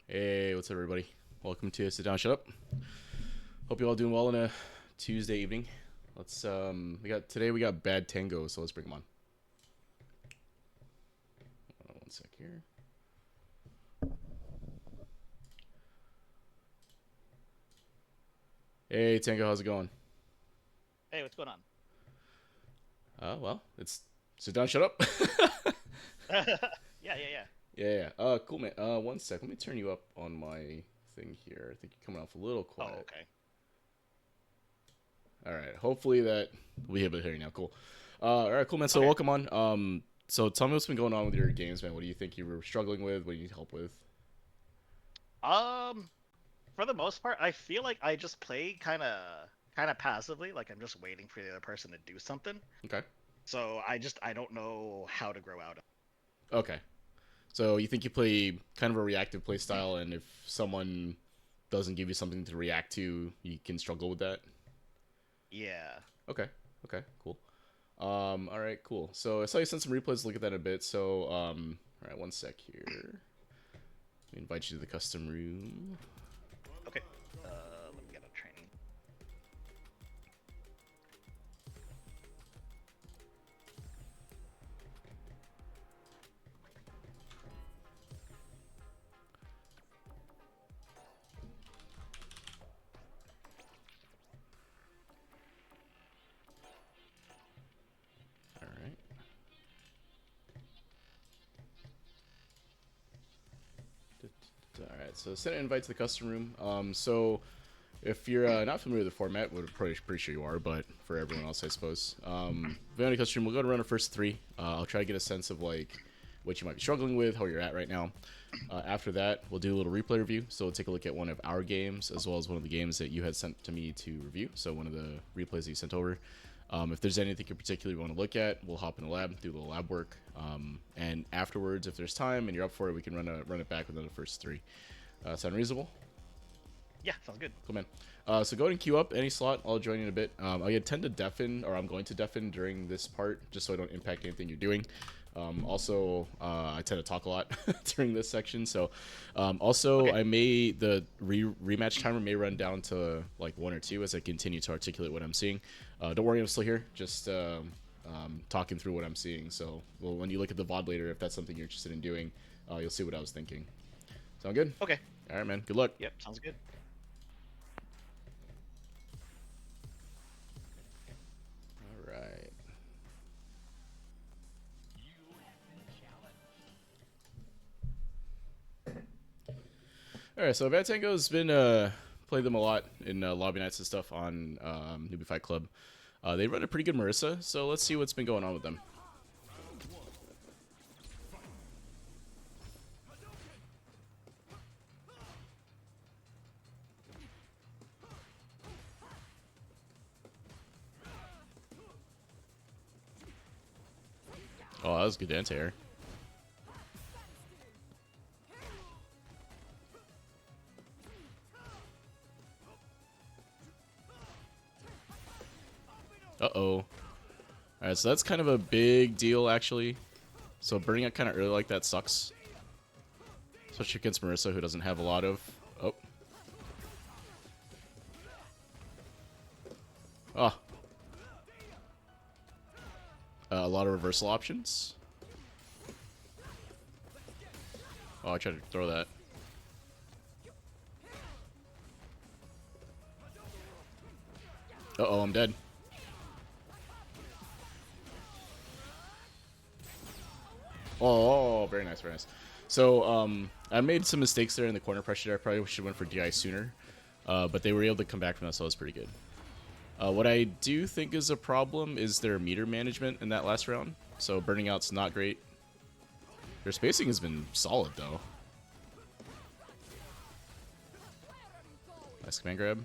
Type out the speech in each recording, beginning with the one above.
Hey, what's up, everybody? Welcome to Sit Down, Shut Up. Hope you all doing well on a Tuesday evening. We got BadTango, so let's bring him on. One sec here. Hey, Tango, how's it going? Hey, what's going on? Well, it's Sit Down, Shut Up. Yeah. Yeah. Cool, man. One sec. Let me turn you up on my thing here. I think you're coming off a little Oh, quiet. okay. All right. Hopefully that we have it here now. Cool. All right, cool, man. So Okay. welcome on. So tell me what's been going on with your games, man. What do you think you were struggling with? What do you need help with? Um, for the most part, I feel like I just play kind of passively, like I'm just waiting for the other person to do something. Okay. So I don't know how to grow out of. Okay. So you think you play kind of a reactive play style, and if someone doesn't give you something to react to, you can struggle with that. Yeah. Okay. Okay. Cool. All right. Cool. So I saw you sent some replays. Look at that a bit. So all right. One sec here. Let me invite you to the custom room. Okay. Let me get a training. All right. All right. So send an invite to the custom room. So if you're not familiar with the format, we're pretty sure you are, but for everyone else, I suppose. If you're on the custom room, we'll go to run our first three. I'll try to get a sense of like what you might be struggling with, how you're at right now. After that, we'll do a little replay review. So we'll take a look at one of our games as well as one of the games that you had sent to me to review. So one of the replays that you sent over. If there's anything you particularly want to look at, we'll hop in the lab, do a little lab work, and afterwards, if there's time and you're up for it, we can run it back within the first three. Sound reasonable? Yeah, sounds good. Cool, man. So go ahead and queue up any slot. I'll join you in a bit. I tend to deafen, or I'm going to deafen during this part, just so I don't impact anything you're doing. I tend to talk a lot during this section. So, Okay. I may the rematch timer may run down to like 1 or 2 as I continue to articulate what I'm seeing. Don't worry, I'm still here. Just talking through what I'm seeing. So, well, when you look at the VOD later, if that's something you're interested in doing, you'll see what I was thinking. Sound good? Okay. All right, man. Good luck. Yep, sounds good. All right. All right, so BadTango's been played them a lot in lobby nights and stuff on Newbie Fight Club. They run a pretty good Marisa, so let's see what's been going on with them. Oh, that was good anti-air. Uh-oh. Alright, so that's kind of a big deal, actually. So burning it kind of early like that sucks. Especially against Marisa, who doesn't have a lot of... Oh. Oh. A lot of reversal options. Oh, I tried to throw that. Uh-oh, I'm dead. Oh, very nice, very nice. So, I made some mistakes there in the corner pressure. I probably should have went for DI sooner. But they were able to come back from that, so that was pretty good. What I do think is a problem is their meter management in that last round. So burning out's not great. Their spacing has been solid, though. Nice command grab.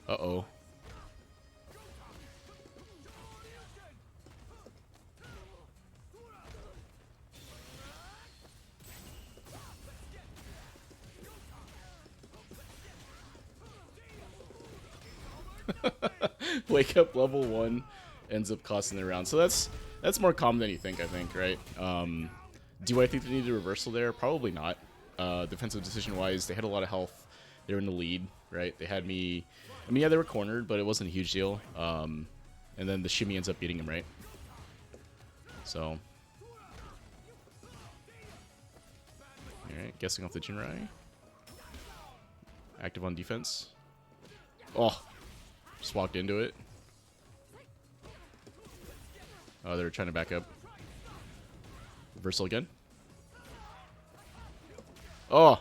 Uh-oh. Wake up level 1 ends up costing the round. So that's more common than you think, I think, right? Do I think they needed a reversal there? Probably not. Defensive decision-wise, they had a lot of health. They were in the lead, right? They had me... I mean, yeah, they were cornered, but it wasn't a huge deal. And then the shimmy ends up beating him, right? So... Alright, guessing off the Jinrai. Active on defense. Oh! Just walked into it. Oh, they were trying to back up. Reversal again. Oh!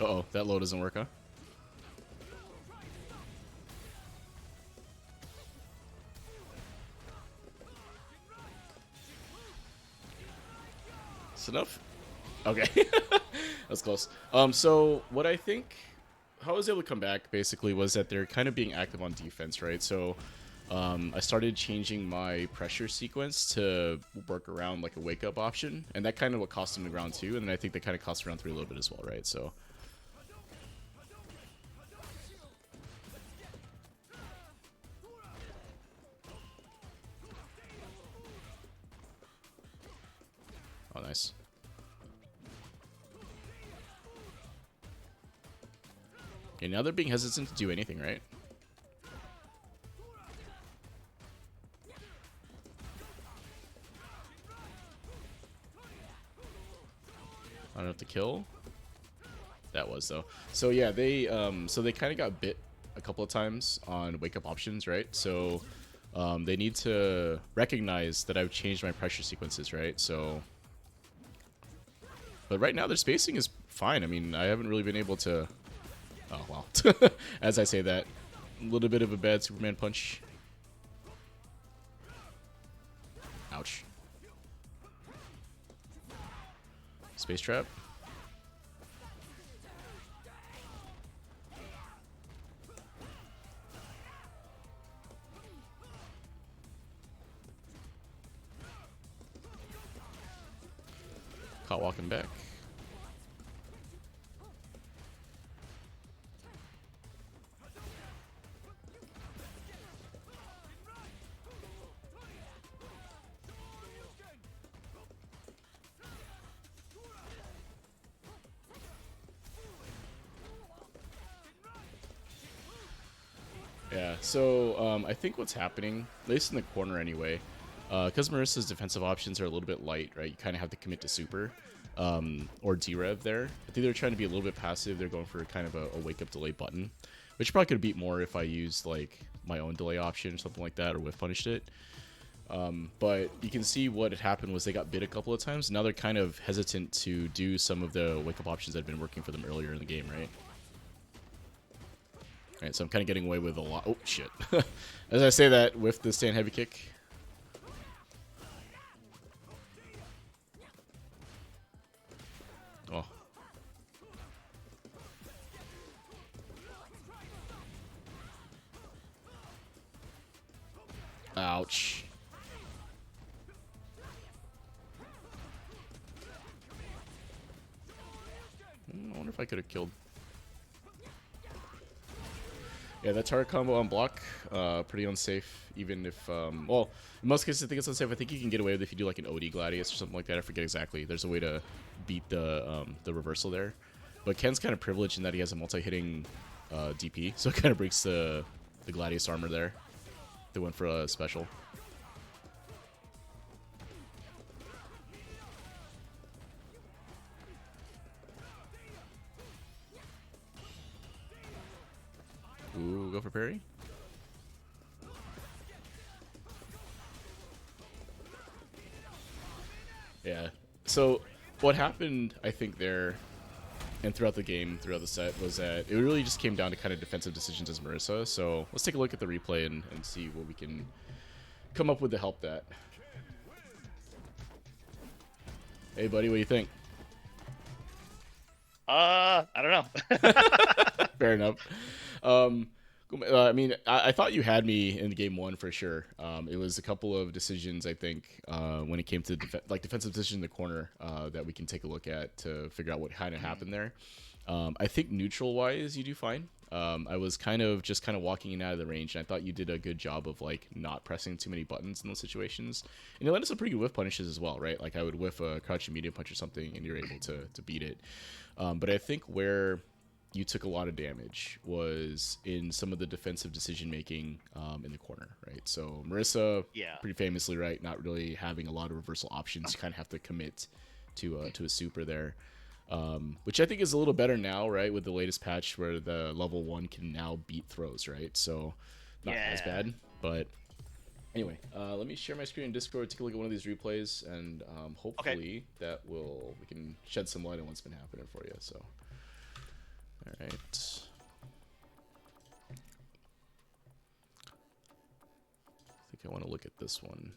Uh-oh, that low doesn't work, huh? It's enough? Okay. That's close. So what I think, how I was able to come back basically was that they're kind of being active on defense, right? So I started changing my pressure sequence to work around like a wake up option, and that kind of what cost them the ground 2, and then I think they kind of cost round 3 a little bit as well, right? So. Oh, nice. Okay, now they're being hesitant to do anything, right? I don't know if to kill. That was though. So yeah, they kind of got bit a couple of times on wake up options, right? So they need to recognize that I've changed my pressure sequences, right? So, but right now their spacing is fine. I mean, I haven't really been able to. Oh wow. As I say that, a little bit of a bad Superman punch. Ouch. Space trap. Caught walking back. Yeah, so I think what's happening, at least in the corner anyway, because Marisa's defensive options are a little bit light, right? You kind of have to commit to super or D-Rev there. I think they're trying to be a little bit passive. They're going for kind of a wake-up delay button, which probably could have beat more if I used like my own delay option or something like that, or whiff punished it. But you can see what had happened was they got bit a couple of times. Now they're kind of hesitant to do some of the wake-up options that had been working for them earlier in the game, right? Alright, so I'm kind of getting away with a lot. Oh, shit. As I say that, with the stand heavy kick. Oh. Ouch. I wonder if I could have killed. Yeah, that target combo on block, pretty unsafe, even if, well, in most cases I think it's unsafe. I think you can get away with it if you do like an OD Gladius or something like that. I forget exactly. There's a way to beat the reversal there. But Ken's kind of privileged in that he has a multi-hitting DP, so it kind of breaks the Gladius armor there. They went for a special. Ooh, go for parry. Yeah. So what happened, I think, there and throughout the game, throughout the set, was that it really just came down to kind of defensive decisions as Marisa. So let's take a look at the replay and see what we can come up with to help that. Hey, buddy, what do you think? I don't know. Fair enough. I mean, I thought you had me in game one for sure. It was a couple of decisions, I think, when it came to defensive decision in the corner that we can take a look at to figure out what kind of happened there. I think neutral wise, you do fine. I was kind of walking in and out of the range, and I thought you did a good job of like not pressing too many buttons in those situations. And you landed some pretty good whiff punishes as well, right? Like I would whiff a crouching medium punch or something, and you're able to beat it. But I think where you took a lot of damage was in some of the defensive decision making in the corner, right? So Marisa, Yeah. pretty famously, right, not really having a lot of reversal options. You kind of have to commit to a super there, which I think is a little better now, right, with the latest patch where the level 1 can now beat throws, right? So not as bad, but anyway, let me share my screen in Discord, take a look at one of these replays, and hopefully that we can shed some light on what's been happening for you. So. All right. I think I want to look at this one.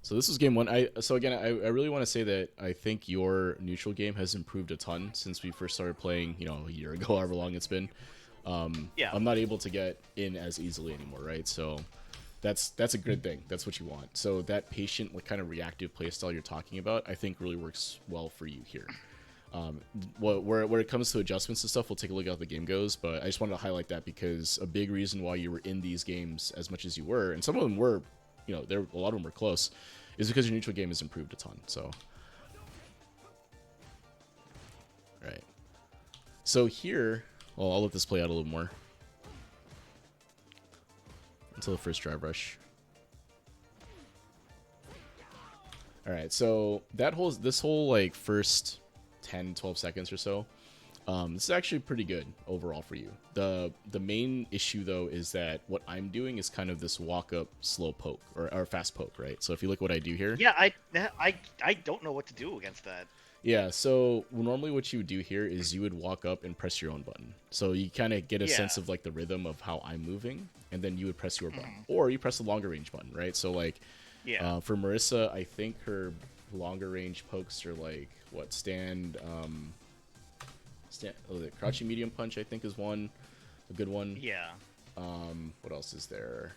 So this was game one. I really want to say that I think your neutral game has improved a ton since we first started playing, a year ago, however long it's been. Yeah. I'm not able to get in as easily anymore, right? So that's a good thing. That's what you want. So that patient, like kind of reactive playstyle you're talking about, I think really works well for you here. Where it comes to adjustments and stuff, we'll take a look at how the game goes. But I just wanted to highlight that because a big reason why you were in these games as much as you were, and some of them were, a lot of them were close, is because your neutral game has improved a ton. So, right. So here, well, I'll let this play out a little more. Until the first drive rush. All right, so this whole like first 10-12 seconds or so, this is actually pretty good overall for you. The main issue though is that what I'm doing is kind of this walk up slow poke or fast poke, right? So if you look what I do here, Yeah, I don't know what to do against that. yeah, so normally what you would do here is you would walk up and press your own button. So you kind of get a sense of like the rhythm of how I'm moving, and then you would press your button. Or you press the longer range button, right? So like for Marisa, I think her longer range pokes are like crouching medium punch I think is one, a good one. Yeah. What else is there?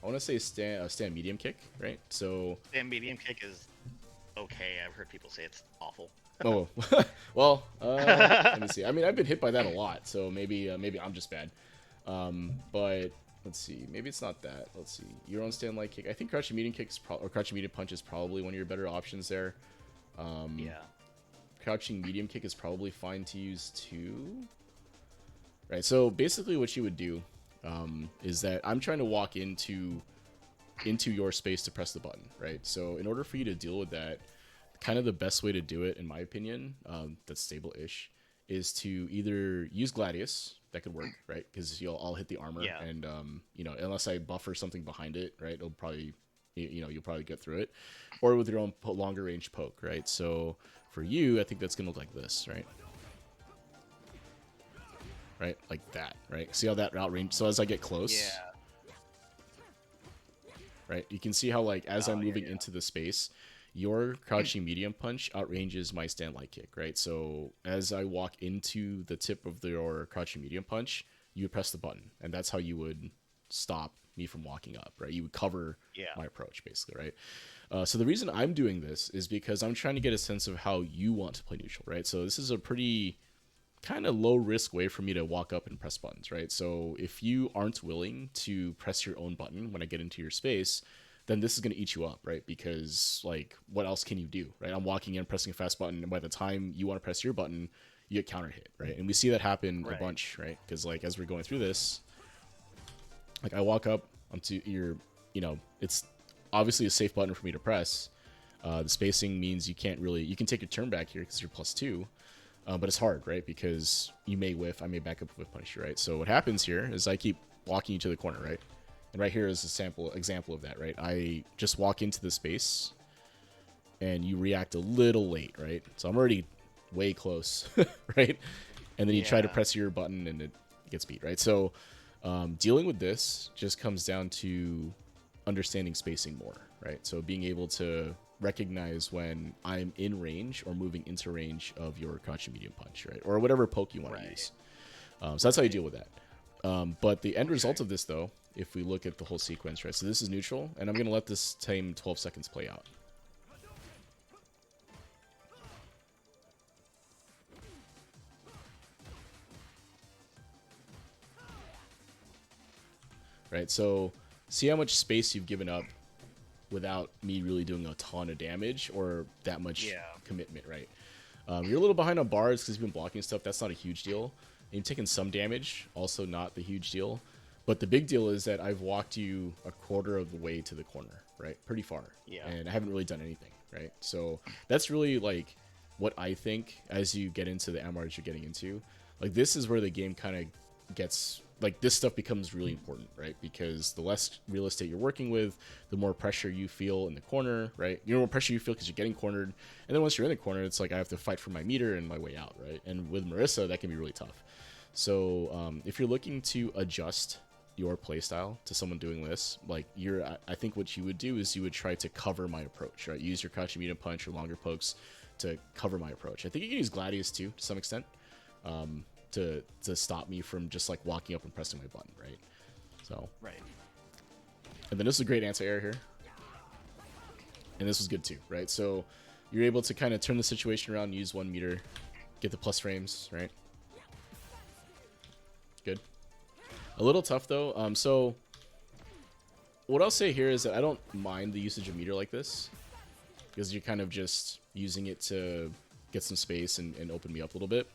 I want to say stand medium kick, right? So Stand medium kick is okay. I've heard people say it's awful. Oh, well, let me see. I mean, I've been hit by that a lot, so maybe I'm just bad. But let's see. Maybe it's not that. Let's see. Your own stand light kick. I think crouching medium kick or crouching medium punch is probably one of your better options there. Yeah. Crouching medium kick is probably fine to use too. Right. So basically, what you would do is that I'm trying to walk into your space to press the button. Right. So in order for you to deal with that, kind of the best way to do it, in my opinion, that's stable-ish, is to either use Gladius. That could work, right? Because I'll hit the armor, and unless I buffer something behind it, right, it'll probably, you'll probably get through it, or with your own longer range poke, right? So for you, I think that's gonna look like this, right? Right, like that, right? See how that outrange? So as I get close, right, you can see how like as I'm moving into the space, your crouching medium punch outranges my stand light kick, right? So as I walk into the tip of your crouching medium punch, you would press the button, and that's how you would stop me from walking up, right? You would cover my approach, basically, right? So the reason I'm doing this is because I'm trying to get a sense of how you want to play neutral, right? So this is a pretty kind of low risk way for me to walk up and press buttons, right? So if you aren't willing to press your own button when I get into your space, then this is going to eat you up, right? Because, like, what else can you do, right? I'm walking in, pressing a fast button, and by the time you want to press your button, you get counter hit, right? And we see that happen a bunch, right? Because, like, as we're going through this, like, I walk up onto your, it's obviously a safe button for me to press. The spacing means you can take your turn back here because you're +2, but it's hard, right? Because you may whiff, I may back up with punish you, right? So what happens here is I keep walking you to the corner, right? And right here is a example of that, right? I just walk into the space, and you react a little late, right? So I'm already way close, right? And then you try to press your button, and it gets beat, right? So dealing with this just comes down to understanding spacing more, right? So being able to recognize when I'm in range or moving into range of your crouching medium punch, right? Or whatever poke you want to use. So that's how you deal with that. But the end result of this, though, if we look at the whole sequence, right? So this is neutral, and I'm going to let this time 12 seconds play out. Right, so see how much space you've given up without me really doing a ton of damage or that much commitment, right? You're a little behind on bars because you've been blocking stuff. That's not a huge deal. And you've taken some damage, also not the huge deal. But the big deal is that I've walked you a quarter of the way to the corner, right? Pretty far. Yeah. And I haven't really done anything, right? So that's really like what I think as you get into the MRs you're getting into. Like this is where the game kind of gets... like this stuff becomes really important, right? Because the less real estate you're working with, the more pressure you feel in the corner, right? The more pressure you feel because you're getting cornered. And then once you're in the corner, it's like I have to fight for my meter and my way out, right? And with Marisa, that can be really tough. So if you're looking to adjust your playstyle to someone doing this, like I think what you would do is you would try to cover my approach, right? Use your crouching medium punch or longer pokes to cover my approach. I think you can use Gladius too, to some extent. To stop me from just like walking up and pressing my button, right? So right. And then this is a great anti-air here, and this was good too, right? So you're able to kind of turn the situation around, use 1 meter, get the plus frames, right? Good. A little tough though. So what I'll say here is that I don't mind the usage of meter like this because you're kind of just using it to get some space and open me up a little bit.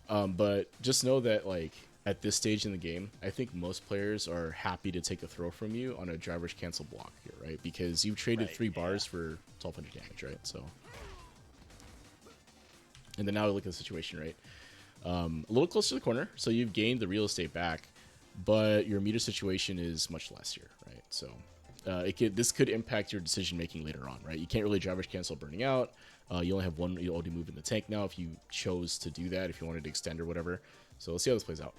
But just know that, like, at this stage in the game, I think most players are happy to take a throw from you on a driver's cancel block here, right? Because you've traded 3 bars for 1200 damage, right? So, and then now we look at the situation, right? A little closer to the corner, so you've gained the real estate back, but your meter situation is much less here, right? So, this could impact your decision making later on, right? You can't really driver's cancel burning out. You only have 1 OD move in the tank now if you chose to do that, if you wanted to extend or whatever. So let's see how this plays out.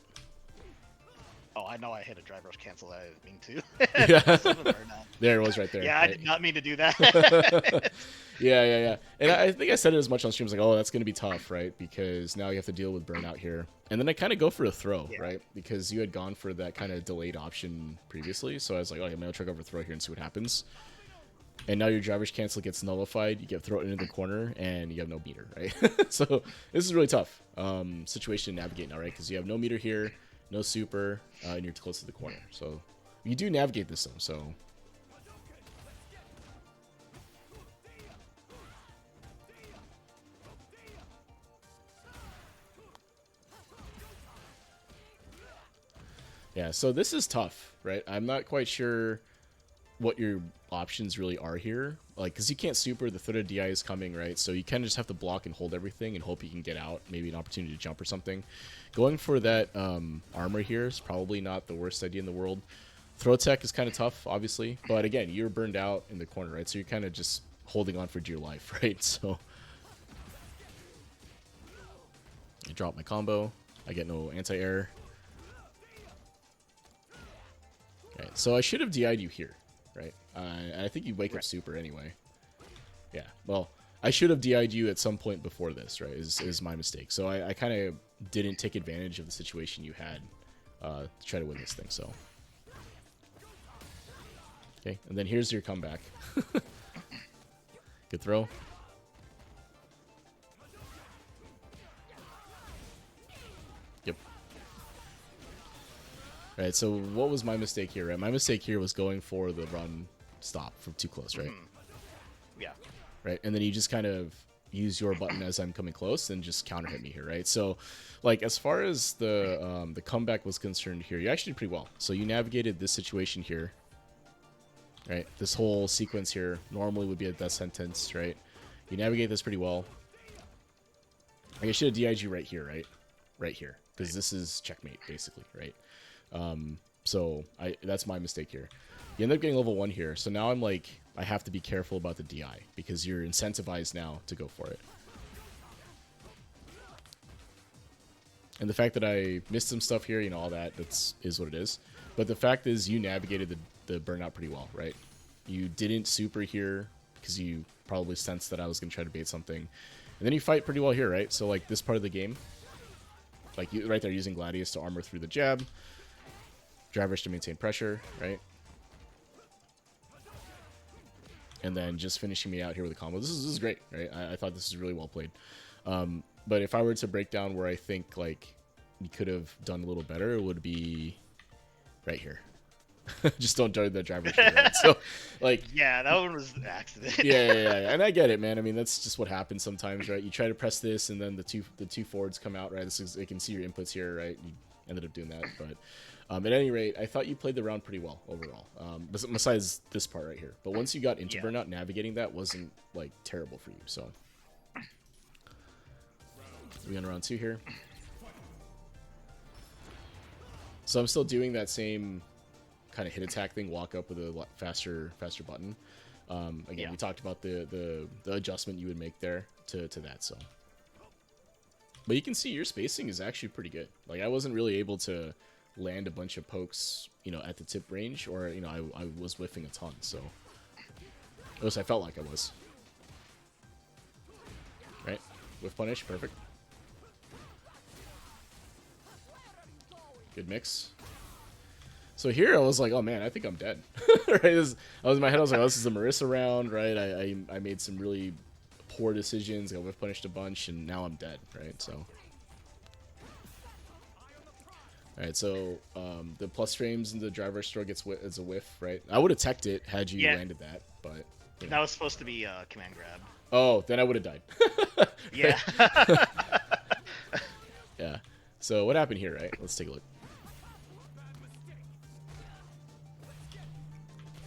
Oh, I know I hit a driver's cancel that I didn't mean to. Yeah. There it was right there. Yeah, right? I did not mean to do that. Yeah. And I think I said it as much on streams, like, oh, that's going to be tough, right? Because now you have to deal with burnout here. And then I kind of go for a throw, right? Because you had gone for that kind of delayed option previously. So I was like, oh, I'm going to try to go for a throw here and see what happens. And now your driver's cancel gets nullified. You get thrown into the corner, and you have no meter, right? So this is really tough situation to navigate now, right? Because you have no meter here, no super, and you're close to the corner. So you do navigate this, though. So yeah, so this is tough, right? I'm not quite sure what your options really are here, like, because you can't super, the threat of DI is coming, right? So you kind of just have to block and hold everything and hope you can get out, maybe an opportunity to jump or something. Going for that armor here is probably not the worst idea in the world. Throw tech is kind of tough, obviously, but again, you're burned out in the corner, right? So you're kind of just holding on for dear life, right? So I drop my combo, I get no anti-air. Right, so I should have DI'd you here, right? I think you wake up super anyway. Yeah, well, I should have DI'd you at some point before this, right? Is my mistake. So I kind of didn't take advantage of the situation you had to try to win this thing, so. Okay, and then here's your comeback. Good throw. Yep. All right, so what was my mistake here, right? My mistake here was going for the run stop from too close, right? Yeah. Right, and then you just kind of use your button as I'm coming close and just counter hit me here, right? So, like, as far as the comeback was concerned here, you actually did pretty well. So you navigated this situation here, right? This whole sequence here normally would be a death sentence, right? You navigate this pretty well. Like, I should have DI'd you right here, right? Right here, because this is checkmate, basically, right? So that's my mistake here. You end up getting level 1 here, so now I'm like, I have to be careful about the DI, because you're incentivized now to go for it. And the fact that I missed some stuff here, you know, all that, is what it is. But the fact is, you navigated the burnout pretty well, right? You didn't super here because you probably sensed that I was going to try to bait something. And then you fight pretty well here, right? So, like, this part of the game, like, you, right there, using Gladius to armor through the jab, drivers to maintain pressure, right? And then just finishing me out here with a combo. This is great, right? I thought this is really well played. But if I were to break down where I think, like, you could have done a little better, it would be right here. Just don't join the driver's shit, right? So, like, Yeah, that one was an accident. yeah, and I get it, man. I mean, that's just what happens sometimes, right? You try to press this, and then the two forwards come out, right? This is, you can see your inputs here, right? You ended up doing that, but at any rate, I thought you played the round pretty well overall. Besides this part right here, but once you got into burnout, navigating that wasn't like terrible for you. So we on round 2 here. So I'm still doing that same kind of hit attack thing, walk up with a faster button. Again, we talked about the adjustment you would make there to that. So, but you can see your spacing is actually pretty good. Like, I wasn't really able to land a bunch of pokes, you know, at the tip range, or, you know, I was whiffing a ton. So, at least I felt like I was. Right, whiff punish, perfect. Good mix. So here I was like, oh man, I think I'm dead. Right? I was in my head, I was like, oh, this is a Marisa round, right? I made some really poor decisions. I whiff punished a bunch, and now I'm dead, right? So, all right. So the plus frames in the driver store gets as a whiff, right? I would have teched it had you landed that, but you know. That was supposed to be a command grab. Oh, then I would have died. Yeah. Yeah. So what happened here, right? Let's take a look.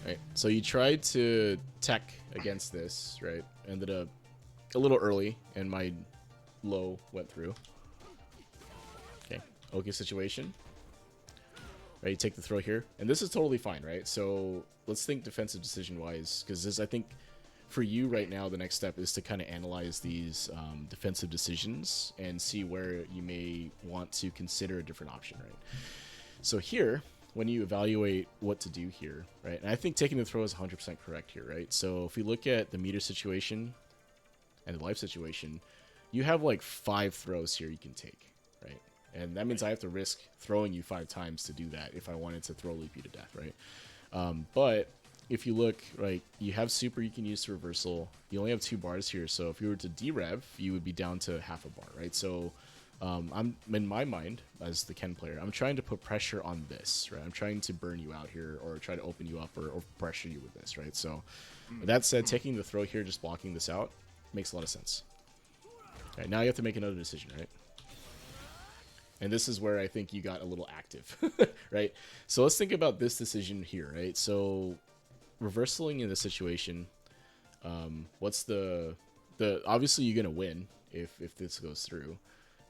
Right, so you tried to tech against this, right? Ended up a little early, and my low went through. Okay, situation. Right, you take the throw here, and this is totally fine, right? So let's think defensive decision-wise, because this, I think, for you right now, the next step is to kind of analyze these defensive decisions and see where you may want to consider a different option, right? So here, when you evaluate what to do here, right? And I think taking the throw is 100% correct here, right? So if we look at the meter situation and the life situation, you have like 5 throws here you can take, right? And that means I have to risk throwing you 5 times to do that if I wanted to throw loop you to death, right? But if you look, right, you have super you can use to reversal. You only have 2 bars here, so if you were to derev, you would be down to half a bar, right? So I'm in my mind as the Ken player, I'm trying to put pressure on this, right? I'm trying to burn you out here, or try to open you up, or pressure you with this, right? So with that said, taking the throw here, just blocking this out, makes a lot of sense. All right, now you have to make another decision, right? And this is where I think you got a little active, right? So let's think about this decision here, right? So reversaling in this situation, what's the obviously you're gonna win if this goes through,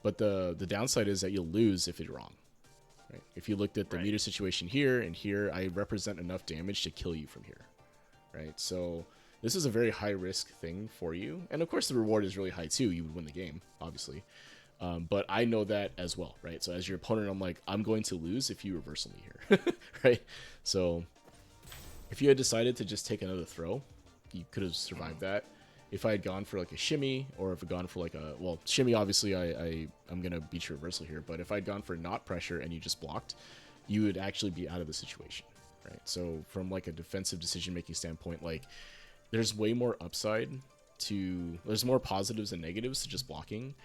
but the downside is that you'll lose if it's wrong, right? If you looked at the meter situation here and here, I represent enough damage to kill you from here, right? So this is a very high risk thing for you, and of course the reward is really high too. You would win the game, obviously. But I know that as well, right? So as your opponent, I'm like, I'm going to lose if you reversal me here, right? So if you had decided to just take another throw, you could have survived that. If I had gone for like a shimmy, or if I'd gone for like a, well, shimmy, obviously I'm going to beat your reversal here, but if I'd gone for not pressure and you just blocked, you would actually be out of the situation, right? So from like a defensive decision-making standpoint, like there's way more upside to, there's more positives and negatives to just blocking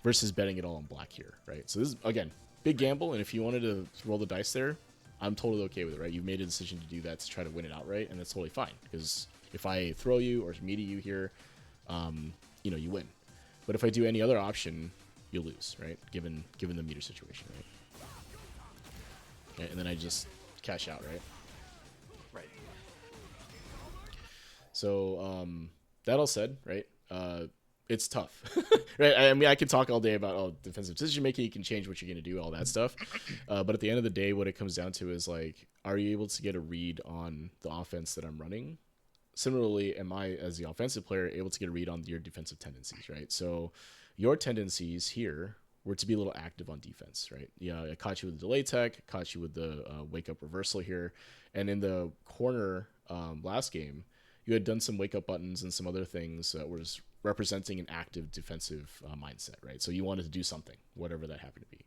versus betting it all on black here, right? So this is, again, big gamble, and if you wanted to roll the dice there, I'm totally okay with it, right? You've made a decision to do that to try to win it outright, and that's totally fine, because if I throw you or meet you here, you know, you win. But if I do any other option, you lose, right? Given the meter situation, right? Okay, and then I just cash out, right? Right. So that all said, right? It's tough, right? I mean, I could talk all day about defensive decision making. You can change what you're going to do, all that stuff. But at the end of the day, what it comes down to is like, are you able to get a read on the offense that I'm running? Similarly, am I, as the offensive player, able to get a read on your defensive tendencies, right? So your tendencies here were to be a little active on defense, right? Yeah, I caught you with the delay tech, caught you with the wake up reversal here, and in the corner last game, you had done some wake up buttons and some other things that was representing an active defensive mindset, right? So you wanted to do something, whatever that happened to be.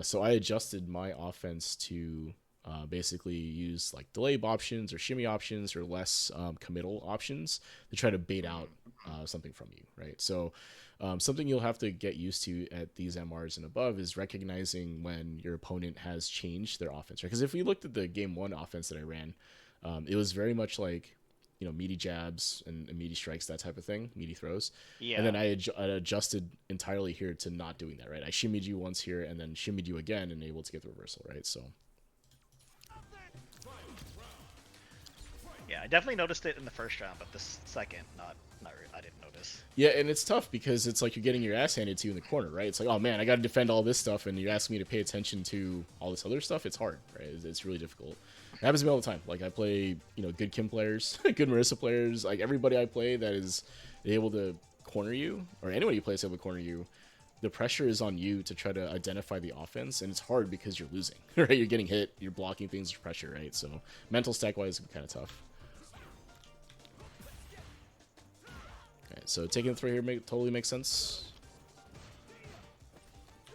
So I adjusted my offense to basically use like delay options or shimmy options or less committal options to try to bait out something from you, right? So something you'll have to get used to at these MRs and above is recognizing when your opponent has changed their offense, right? Because if we looked at the game one offense that I ran, it was very much like, you know, meaty jabs and meaty strikes, that type of thing, meaty throws. Yeah. And then I adjusted entirely here to not doing that, right? I shimmied you once here and then shimmied you again and able to get the reversal, right? So Yeah, I definitely noticed it in the first round, but this second, I didn't notice. yeah, and it's tough because it's like you're getting your ass handed to you in the corner, right? It's like, oh man, I got to defend all this stuff, and you're asking me to pay attention to all this other stuff. It's hard, right? It's really difficult. It happens to me all the time. Like I play, you know, good Kim players, good Marisa players. Like everybody I play that is able to corner you, or anyone you play is able to corner you. The pressure is on you to try to identify the offense, and it's hard because you're losing, right? You're getting hit, you're blocking things, there's pressure, right? So mental stack wise, it's kind of tough. So taking the throw here totally makes sense.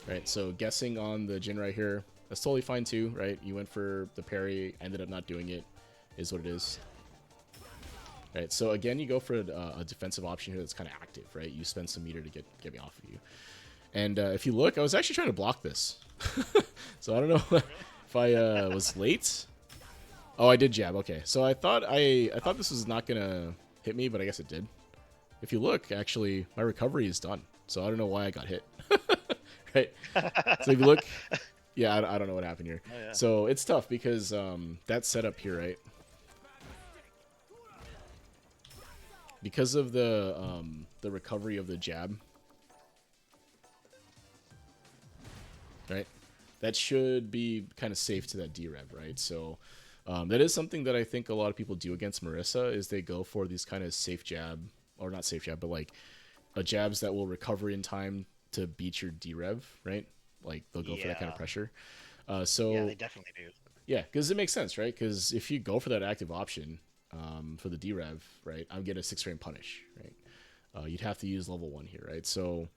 Right, so guessing on the Jin right here, that's totally fine too, right? You went for the parry, ended up not doing it, is what it is. Right, so again, you go for a defensive option here that's kind of active, right? You spend some meter to get me off of you. And if you look, I was actually trying to block this. So I don't know if I was late. Oh, I did jab, okay. So I thought this was not gonna hit me, but I guess it did. If you look, actually, my recovery is done. So I don't know why I got hit. Right? So if you look, yeah, I don't know what happened here. Oh, yeah. So it's tough because that setup here, right? Because of the recovery of the jab, right? That should be kind of safe to that D-rev, right? So that is something that I think a lot of people do against Marisa is they go for these kind of safe jab, or not safe jab, but like jabs that will recover in time to beat your D-rev, right? Like they'll go for that kind of pressure. So yeah, they definitely do. Yeah, because it makes sense, right? Because if you go for that active option for the D-rev, right, I'm getting a 6-frame punish, right? You'd have to use level 1 here, right? So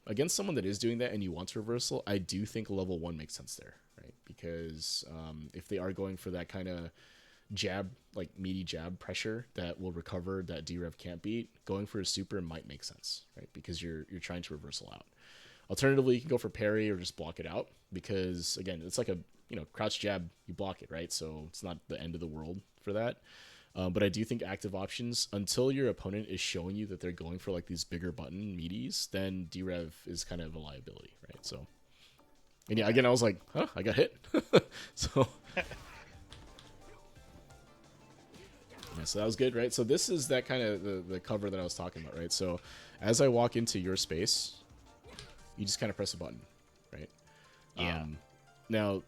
against someone that is doing that and you want reversal, I do think level 1 makes sense there, right? Because if they are going for that kind of jab, like meaty jab pressure that will recover that D-rev can't beat, going for a super might make sense, right? Because you're trying to reversal out. Alternatively, you can go for parry or just block it out because again, it's like a, you know, crouch jab, you block it, right? So it's not the end of the world for that. But I do think active options, until your opponent is showing you that they're going for like these bigger button meaties, then D-rev is kind of a liability, right? So, and yeah, again, I was like, huh, I got hit. So yeah, so that was good, right? So this is that kind of the cover that I was talking about, right? So as I walk into your space, you just kind of press a button, right? Yeah. Now,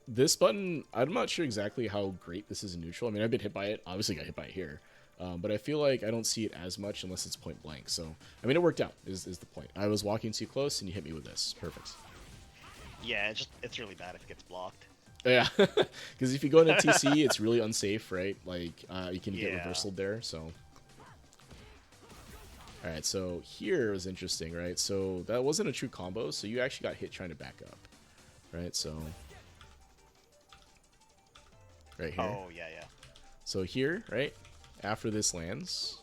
this button, I'm not sure exactly how great this is in neutral. I mean, I've been hit by it. Obviously got hit by it here. But I feel like I don't see it as much unless it's point blank. So, I mean, it worked out, is the point. I was walking too close, and you hit me with this. Perfect. Yeah, it's really bad if it gets blocked. Yeah, because if you go into TC, it's really unsafe, right? Like, you can get reversaled there, so... Alright, so here was interesting, right? So that wasn't a true combo, so you actually got hit trying to back up, right? So... Right here. Oh, yeah. So here, right, after this lands,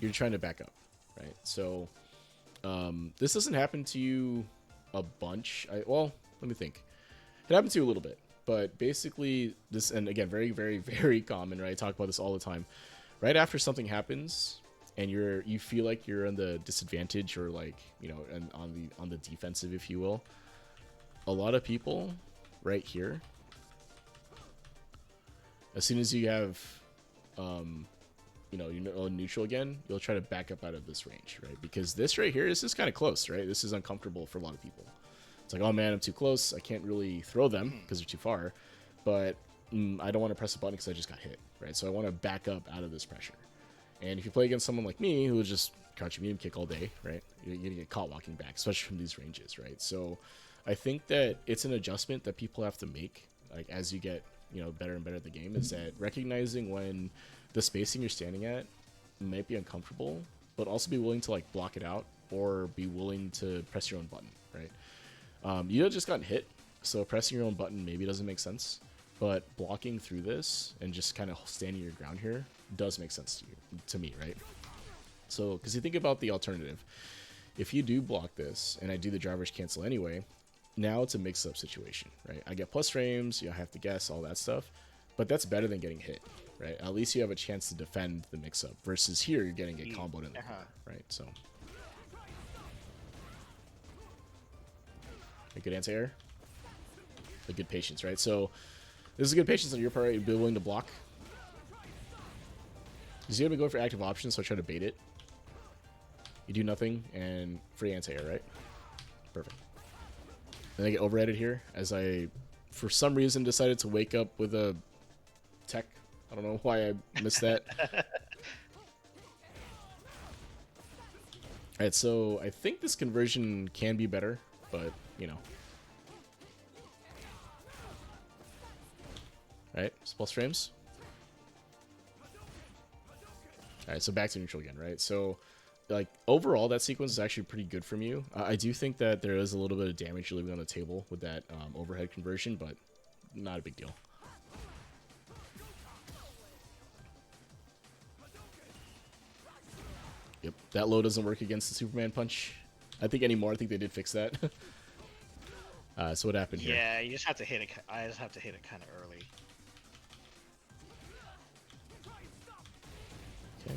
you're trying to back up, right? So this doesn't happen to you a bunch. Well, let me think. It happens to you a little bit, but basically this, and again, very, very, very common, right? I talk about this all the time. Right after something happens and you feel like you're in the disadvantage or like, you know, and on the defensive, if you will, a lot of people right here, as soon as you have, you know, neutral again, you'll try to back up out of this range, right? Because this right here, this is kind of close, right? This is uncomfortable for a lot of people. It's like, oh man, I'm too close. I can't really throw them because they're too far. But I don't want to press a button because I just got hit, right? So I want to back up out of this pressure. And if you play against someone like me, who will just crouch medium kick all day, right? You're going to get caught walking back, especially from these ranges, right? So I think that it's an adjustment that people have to make, like as you get, you know, better and better at the game, is that recognizing when the spacing you're standing at might be uncomfortable, but also be willing to like block it out or be willing to press your own button, right? You had just gotten hit, so pressing your own button maybe doesn't make sense, but blocking through this and just kind of standing your ground here does make sense to me, right? So, because you think about the alternative, if you do block this and I do the driver's cancel anyway, now it's a mix-up situation, right? I get plus frames, I have to guess, all that stuff, but that's better than getting hit, right? At least you have a chance to defend the mix-up, versus here you're getting a comboed in the corner, right? So, a good anti-air, a good patience, right? So, this is a good patience on your part, right? You'd be willing to block. Because you're going to go for active options, so I try to bait it. You do nothing, and free anti-air, right? Perfect. Then I get overheaded here, as I, for some reason, decided to wake up with a tech. I don't know why I missed that. Alright, so I think this conversion can be better, but, you know. Alright, plus frames. Alright, so back to neutral again, right? So, like, overall, that sequence is actually pretty good from you. I do think that there is a little bit of damage you're leaving on the table with that overhead conversion, but not a big deal. Yep, that low doesn't work against the Superman punch. I think anymore. I think they did fix that. So what happened here? Yeah, you just have to hit it. I just have to hit it kind of early. Okay.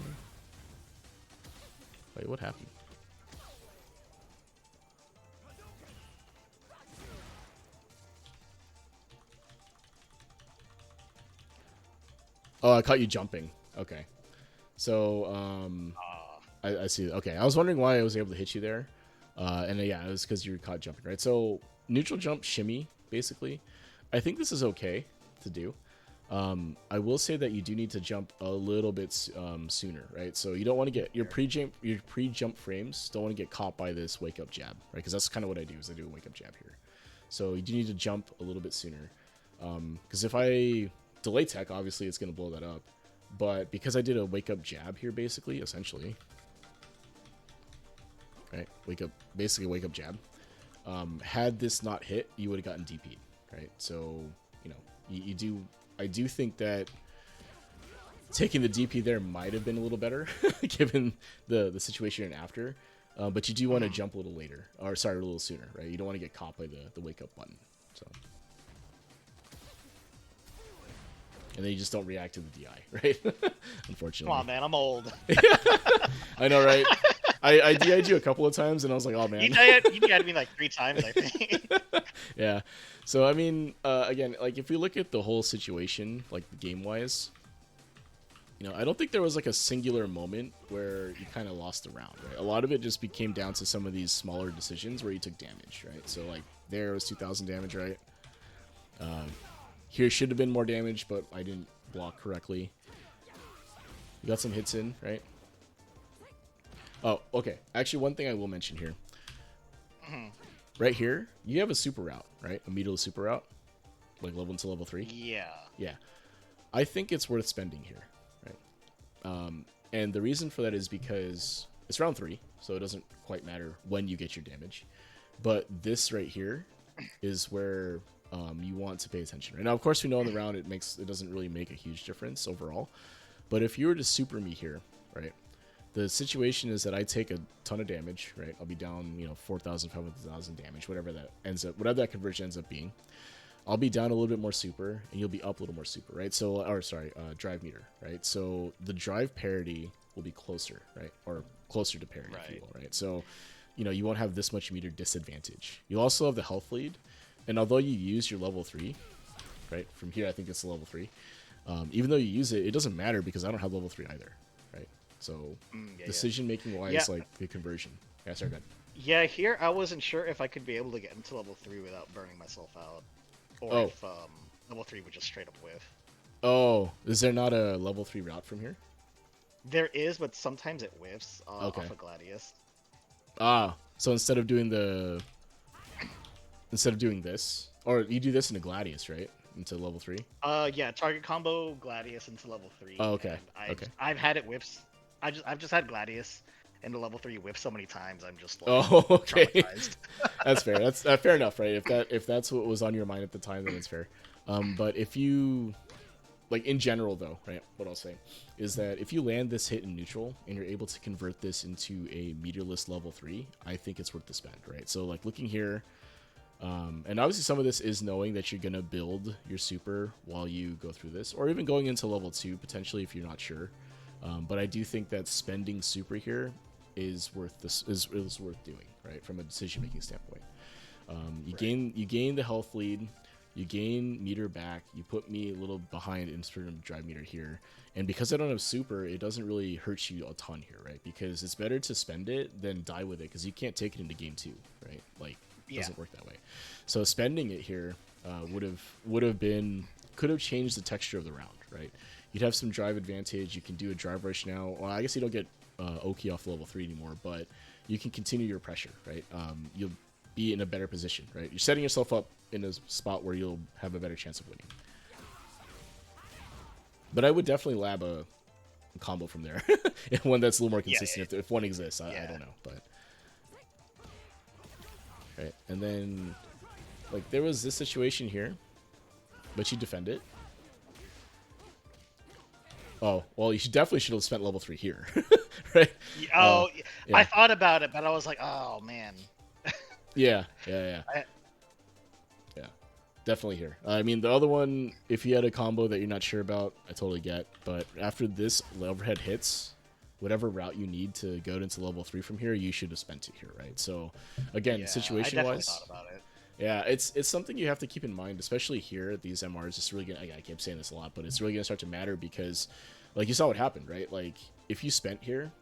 Wait, what happened? Oh, I caught you jumping. Okay. So, I see. Okay, I was wondering why I was able to hit you there. And yeah, it was because you were caught jumping, right? So, neutral jump shimmy, basically. I think this is okay to do. I will say that you do need to jump a little bit sooner, right? So you don't want to get your pre-jump frames don't want to get caught by this wake up jab, right? Because that's kind of what I do is I do a wake up jab here. So you do need to jump a little bit sooner. Because if I delay tech, obviously it's going to blow that up. But because I did a wake up jab here, basically, essentially, right? Basically wake up jab. Had this not hit, you would have gotten DP'd, right? So you know, I do think that taking the DP there might have been a little better, given the situation you're in after. But you do want to jump a little later, or sorry, a little sooner, right? You don't want to get caught by the wake up button. So, and then you just don't react to the DI, right? Unfortunately. Come on, man, I'm old. I know, right? I DI'd you a couple of times, and I was like, oh man. You DI'd me like 3 times, I think. Yeah. So I mean, again, like if we look at the whole situation, like game wise, you know, I don't think there was like a singular moment where you kind of lost the round, right? A lot of it just came down to some of these smaller decisions where you took damage, right? So like there was 2,000 damage, right? Here should have been more damage, but I didn't block correctly. You got some hits in, right? Oh, okay. Actually, one thing I will mention here. Right here, you have a super route, right? A middle super route, like level 1 to level 3. Yeah. Yeah. I think it's worth spending here, right? And the reason for that is because it's round 3, so it doesn't quite matter when you get your damage. But this right here is where you want to pay attention. Right now, of course, we know in the round it doesn't really make a huge difference overall. But if you were to super me here, right? The situation is that I take a ton of damage, right? I'll be down, 4,000, 500,000 damage, whatever that conversion ends up being. I'll be down a little bit more super, and you'll be up a little more super, right? So, drive meter, right? So the drive parity will be closer, right? Or closer to parity, if you will, right? So, you won't have this much meter disadvantage. You'll also have the health lead, and although you use your level 3, right? From here, I think it's level 3. Even though you use it, it doesn't matter because I don't have level 3 either. So, decision-making wise, like the conversion. Yeah, sorry, go ahead. Yeah, here I wasn't sure if I could be able to get into level 3 without burning myself out. Or if level 3 would just straight up whiff. Oh, is there not a level 3 route from here? There is, but sometimes it whiffs off of Gladius. Ah, so instead of doing this, or you do this in a Gladius, right? into level 3? Yeah, target combo Gladius into level 3. Oh, okay. And Okay. I've had it whips. I've just had Gladius into level 3 whip so many times. I'm just like Oh, okay. traumatized. That's fair. That's fair enough, right? If that's what was on your mind at the time, then it's fair. But if you like in general though, right? What I'll say is that if you land this hit in neutral and you're able to convert this into a meterless level 3, I think it's worth the spend, right? So like looking here, and obviously some of this is knowing that you're gonna build your super while you go through this, or even going into level 2 potentially if you're not sure. But I do think that spending super here is worth this is worth doing, right? From a decision making standpoint. You gain the health lead, you gain meter back, you put me a little behind in terms of drive meter here, and because I don't have super, it doesn't really hurt you a ton here, right? Because it's better to spend it than die with it, because you can't take it into game 2, right? Like it doesn't work that way. So spending it here would have been could have changed the texture of the round, right? You'd have some drive advantage. You can do a drive rush now. Well, I guess you don't get Oki off level 3 anymore, but you can continue your pressure, right? You'll be in a better position, right? You're setting yourself up in a spot where you'll have a better chance of winning. But I would definitely lab a combo from there. One that's a little more consistent if one exists. I don't know, but right. And then like there was this situation here, but you defend it. Oh, well, you definitely should have spent level 3 here, right? Oh, yeah. I thought about it, but I was like, oh man. Yeah. Definitely here. I mean, the other one, if you had a combo that you're not sure about, I totally get. But after this overhead hits, whatever route you need to go into level 3 from here, you should have spent it here, right? So, again, situation-wise, I definitely thought about it. yeah, it's something you have to keep in mind, especially here at these MRs. It's really gonna. I keep saying this a lot, but it's really gonna start to matter because, like you saw what happened, right? Like if you spent here,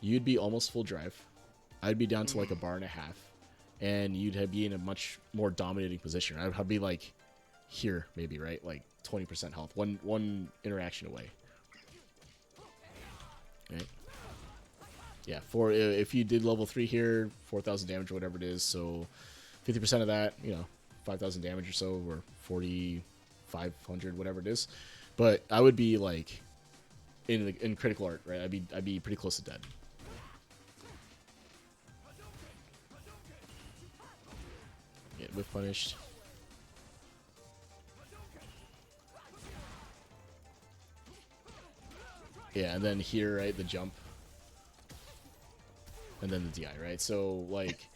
you'd be almost full drive. I'd be down to like a bar and a half, and you'd be in a much more dominating position. I'd be like here, maybe, right? Like 20% health, one interaction away. Right? Yeah, if you did level 3 here, 4,000 damage or whatever it is, so 50% of that, 5,000 damage or so, or 4,500, whatever it is. But I would be like in critical art, right? I'd be pretty close to dead. Get whiff punished. Yeah, and then here, right, the jump, and then the DI, right? So like.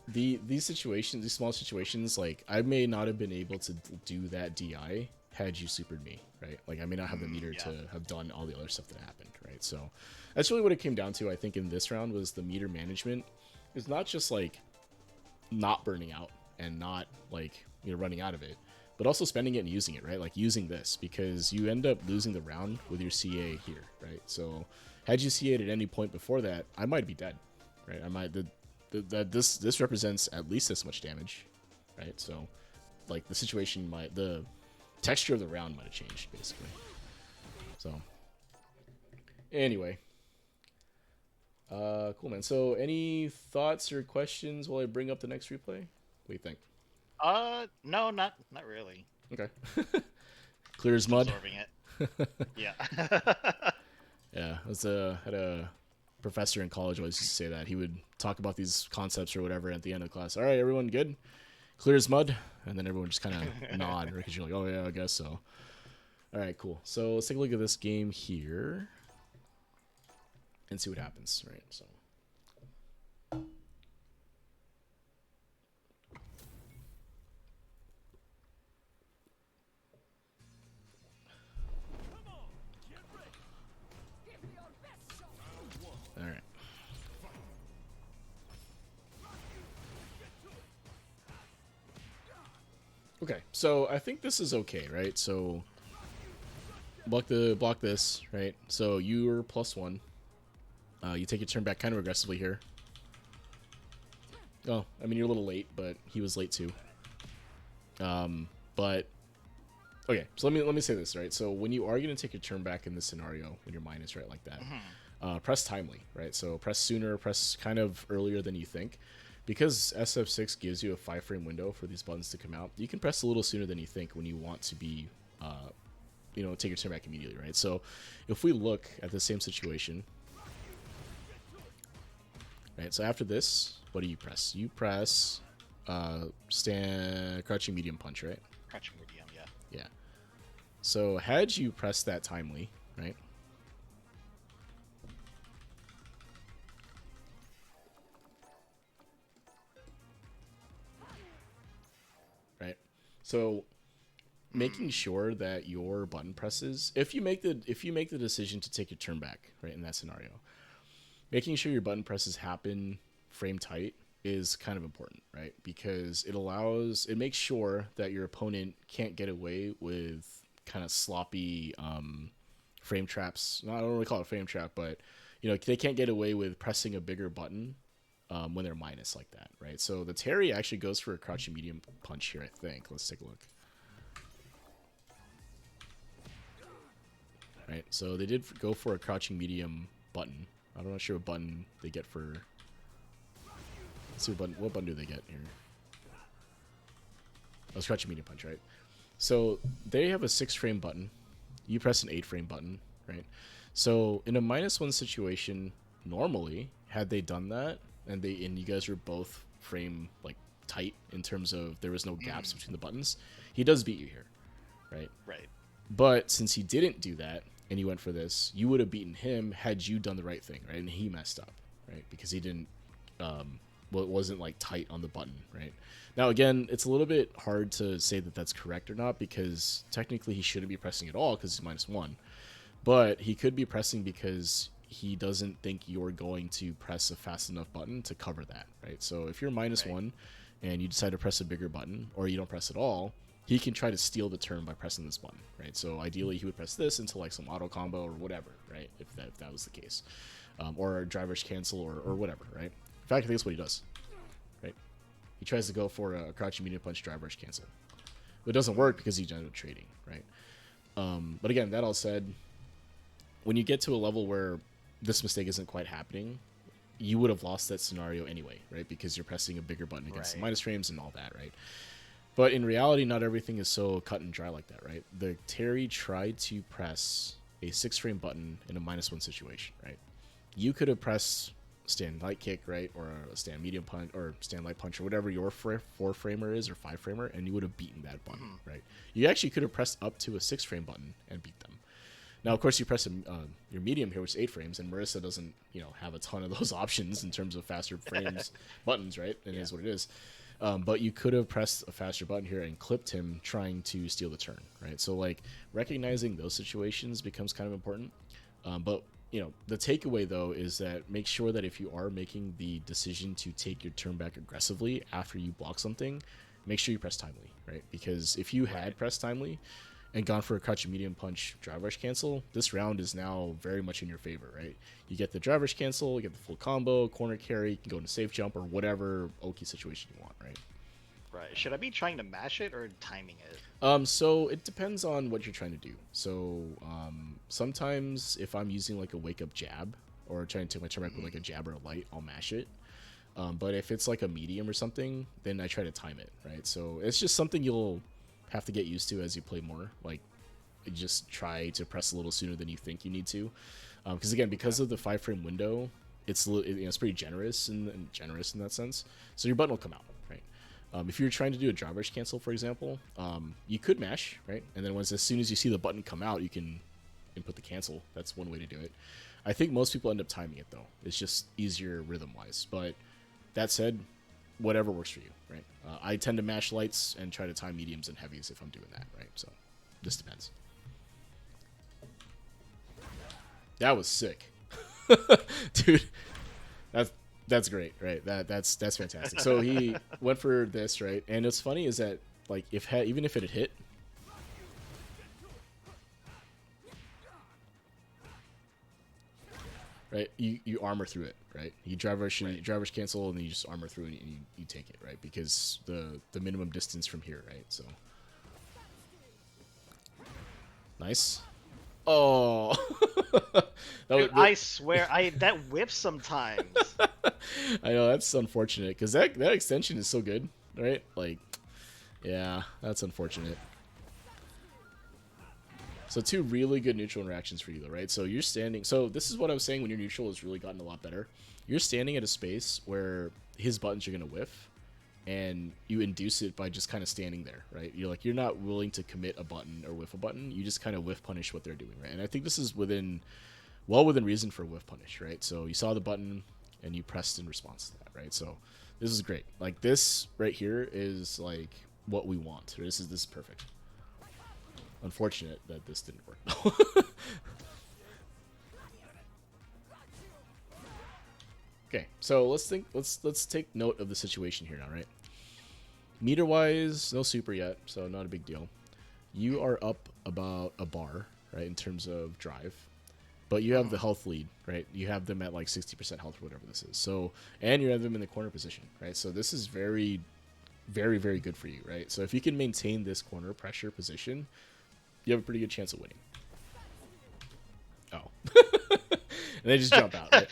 These situations, these small situations, like I may not have been able to do that DI had you supered me, right? Like I may not have the meter to have done all the other stuff that happened, right? So that's really what it came down to. I think in this round was the meter management. It's not just like not burning out and not like running out of it, but also spending it and using it, right? Like using this because you end up losing the round with your CA here, right? So had you CA'd at any point before that, I might be dead, right? I might that this represents at least this much damage, right? So, like the texture of the round might have changed basically. So, anyway, cool man. So, any thoughts or questions while I bring up the next replay? What do you think? No, not really. Okay. Clear as mud. Absorbing it. Yeah. Yeah, I had a professor in college always used to say that. He would talk about these concepts or whatever at the end of class. All right, everyone good? Clear as mud? And then everyone just kind of nod, right? Because you're like, oh yeah, I guess so. All right, cool. So let's take a look at this game here and see what happens, right? So. All right. Okay, so I think this is okay, right? So block this, right? So you're +1. You take your turn back kind of aggressively here. Oh, I mean you're a little late, but he was late too. But okay, so let me say this, right? So when you are going to take your turn back in this scenario, when your minus right like that, press timely, right? So press sooner, press kind of earlier than you think, because SF6 gives you a 5-frame window for these buttons to come out, you can press a little sooner than you think when you want to be, take your turn back immediately, right? So if we look at the same situation, right? So after this, what do you press? You press crouching medium punch, right? Crouching medium, yeah. Yeah. So had you pressed that timely, right? Right. So making sure that your button presses, if you make the decision to take your turn back, right, in that scenario, making sure your button presses happen frame tight is kind of important, right? Because it makes sure that your opponent can't get away with kind of sloppy frame traps. No, I don't really call it a frame trap, but they can't get away with pressing a bigger button when they're minus like that, right? So the Terry actually goes for a crouching medium punch here, I think. Let's take a look. Right, so they did go for a crouching medium button. I'm not sure what button they get for. Let's see what button do they get here. Oh, it's crouching medium punch, right? So they have a 6-frame button. You press an 8-frame button, right? So in a -1 situation, normally, had they done that, and you guys were both frame like tight in terms of there was no gaps between the buttons, he does beat you here, right? Right. But since he didn't do that and he went for this, you would have beaten him had you done the right thing, right? And he messed up, right? Because he didn't, it wasn't like tight on the button, right? Now, again, it's a little bit hard to say that that's correct or not because technically he shouldn't be pressing at all because he's -1. But he could be pressing because he doesn't think you're going to press a fast enough button to cover that, right? So if you're -1 and you decide to press a bigger button or you don't press at all, he can try to steal the turn by pressing this button, right? So ideally he would press this into like some auto combo or whatever, right? If that was the case. Or a driver's cancel or whatever, right? In fact, I think that's what he does, right? He tries to go for a crouching medium punch driver's cancel. But it doesn't work because he ended up trading, right? But again, that all said, when you get to a level where this mistake isn't quite happening, you would have lost that scenario anyway, right? Because you're pressing a bigger button against the minus frames and all that, right? But in reality, not everything is so cut and dry like that, right? The Terry tried to press a 6-frame button in a -1 situation, right? You could have pressed stand light kick, right? Or a stand medium punch or stand light punch or whatever your 4-framer is or 5-framer, and you would have beaten that button, right? You actually could have pressed up to a 6-frame button and beat them. Now, of course, you press your medium here, which is 8 frames, and Marisa doesn't, have a ton of those options in terms of faster frames buttons, right? It is what it is. But you could have pressed a faster button here and clipped him trying to steal the turn, right? So, like, recognizing those situations becomes kind of important. But, the takeaway, though, is that make sure that if you are making the decision to take your turn back aggressively after you block something, make sure you press timely, right? Because if you had pressed timely and gone for a crouching medium punch drive rush cancel, this round is now very much in your favor, right? You get the drive rush cancel, you get the full combo, corner carry, you can go into safe jump or whatever Oki situation you want, right? Right. Should I be trying to mash it or timing it? So it depends on what you're trying to do. So sometimes if I'm using like a wake up jab or trying to take my turn back with like a jab or a light, I'll mash it. But if it's like a medium or something, then I try to time it, right? So it's just something you'll have to get used to as you play more. Like, just try to press a little sooner than you think you need to, because again, because of the 5-frame window, it's pretty generous and generous in that sense. So your button will come out, right? If you're trying to do a drive rush cancel, for example, you could mash, right? And then as soon as you see the button come out, you can input the cancel. That's one way to do it. I think most people end up timing it though. It's just easier rhythm wise. But that said, whatever works for you, right? I tend to mash lights and try to time mediums and heavies if I'm doing that, right? So this depends. That was sick. Dude, that's great, right? That's fantastic. So he went for this, right? And what's funny is that like even if it had hit, right? You armor through it, right? You drive rush cancel, and then you just armor through it and you take it, right? Because the minimum distance from here, right? So nice. Oh, Dude, I swear, that whips sometimes. I know that's unfortunate because that extension is so good, right? Like, yeah, that's unfortunate. So two really good neutral interactions for you, though, right? So you're standing. So this is what I was saying when your neutral has really gotten a lot better. You're standing at a space where his buttons are gonna whiff, and you induce it by just kind of standing there, right? You're not willing to commit a button or whiff a button. You just kind of whiff punish what they're doing, right? And I think this is well within reason for whiff punish, right? So you saw the button and you pressed in response to that, right? So this is great. Like this right here is like what we want. This is perfect. Unfortunate that this didn't work. Okay, so let's take note of the situation here now, right? Meter wise, no super yet, so not a big deal. You are up about a bar, right, in terms of drive. But you have the health lead, right? You have them at like 60% health or whatever this is. So, and you have them in the corner position, right? So this is very, very, very good for you, right? So if you can maintain this corner pressure position, you have a pretty good chance of winning. Oh. And they just jump out, right?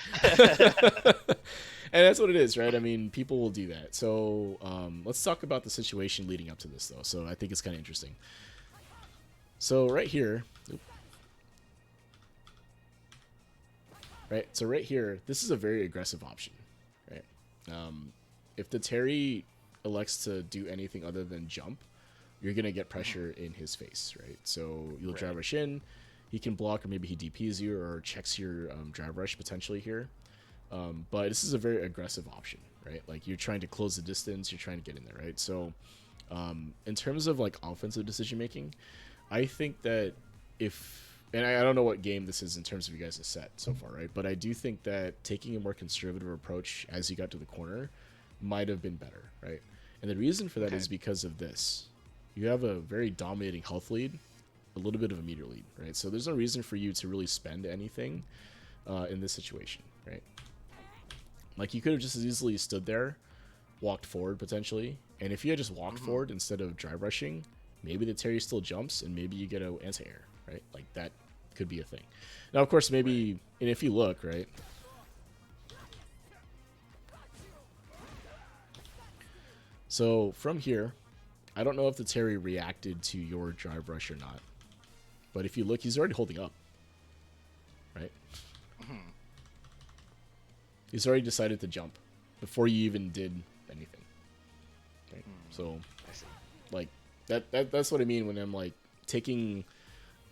And that's what it is, right? I mean, people will do that. So let's talk about the situation leading up to this, though. So I think it's kind of interesting. So right here, right? So right here, this is a very aggressive option, right? If the Terry elects to do anything other than jump, you're going to get pressure in his face, right? So you'll drive rush in, he can block, or maybe he DPs you or checks your drive rush potentially here. But this is a very aggressive option, right? Like you're trying to close the distance, you're trying to get in there, right? So in terms of like offensive decision making, I think that and I don't know what game this is in terms of you guys' set so far, right? But I do think that taking a more conservative approach as you got to the corner might have been better, right? And the reason for that is because of this. You have a very dominating health lead, a little bit of a meter lead, right? So there's no reason for you to really spend anything in this situation, right? Like you could have just as easily stood there, walked forward potentially, and if you had just walked forward instead of drive rushing, maybe the Terry still jumps and maybe you get an anti-air, right? Like that could be a thing. Now, of course, maybe, and if you look, right? So from here, I don't know if the Terry reacted to your drive rush or not, but if you look, he's already holding up, right? He's already decided to jump before you even did anything, right? So, like that's what I mean when I'm like taking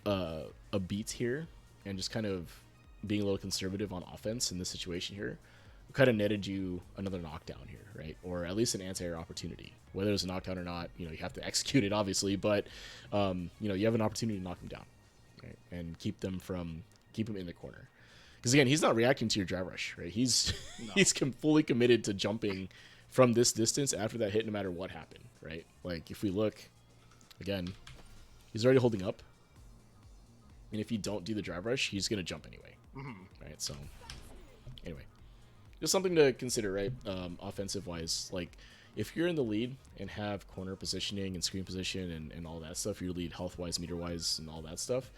a beat here and just kind of being a little conservative on offense in this situation here. Kind of netted you another knockdown here, right? Or at least an anti-air opportunity. Whether it's a knockdown or not, you have to execute it, obviously, but you have an opportunity to knock them down, right? And keep them in the corner. Because again, he's not reacting to your drive rush, right? He's fully committed to jumping from this distance after that hit, no matter what happened, right? Like if we look again, he's already holding up, and if you don't do the drive rush, he's gonna jump anyway, right? So anyway. Just something to consider, right? Offensive wise, like if you're in the lead and have corner positioning and screen position and all that stuff, your lead health wise, meter wise, and all that stuff,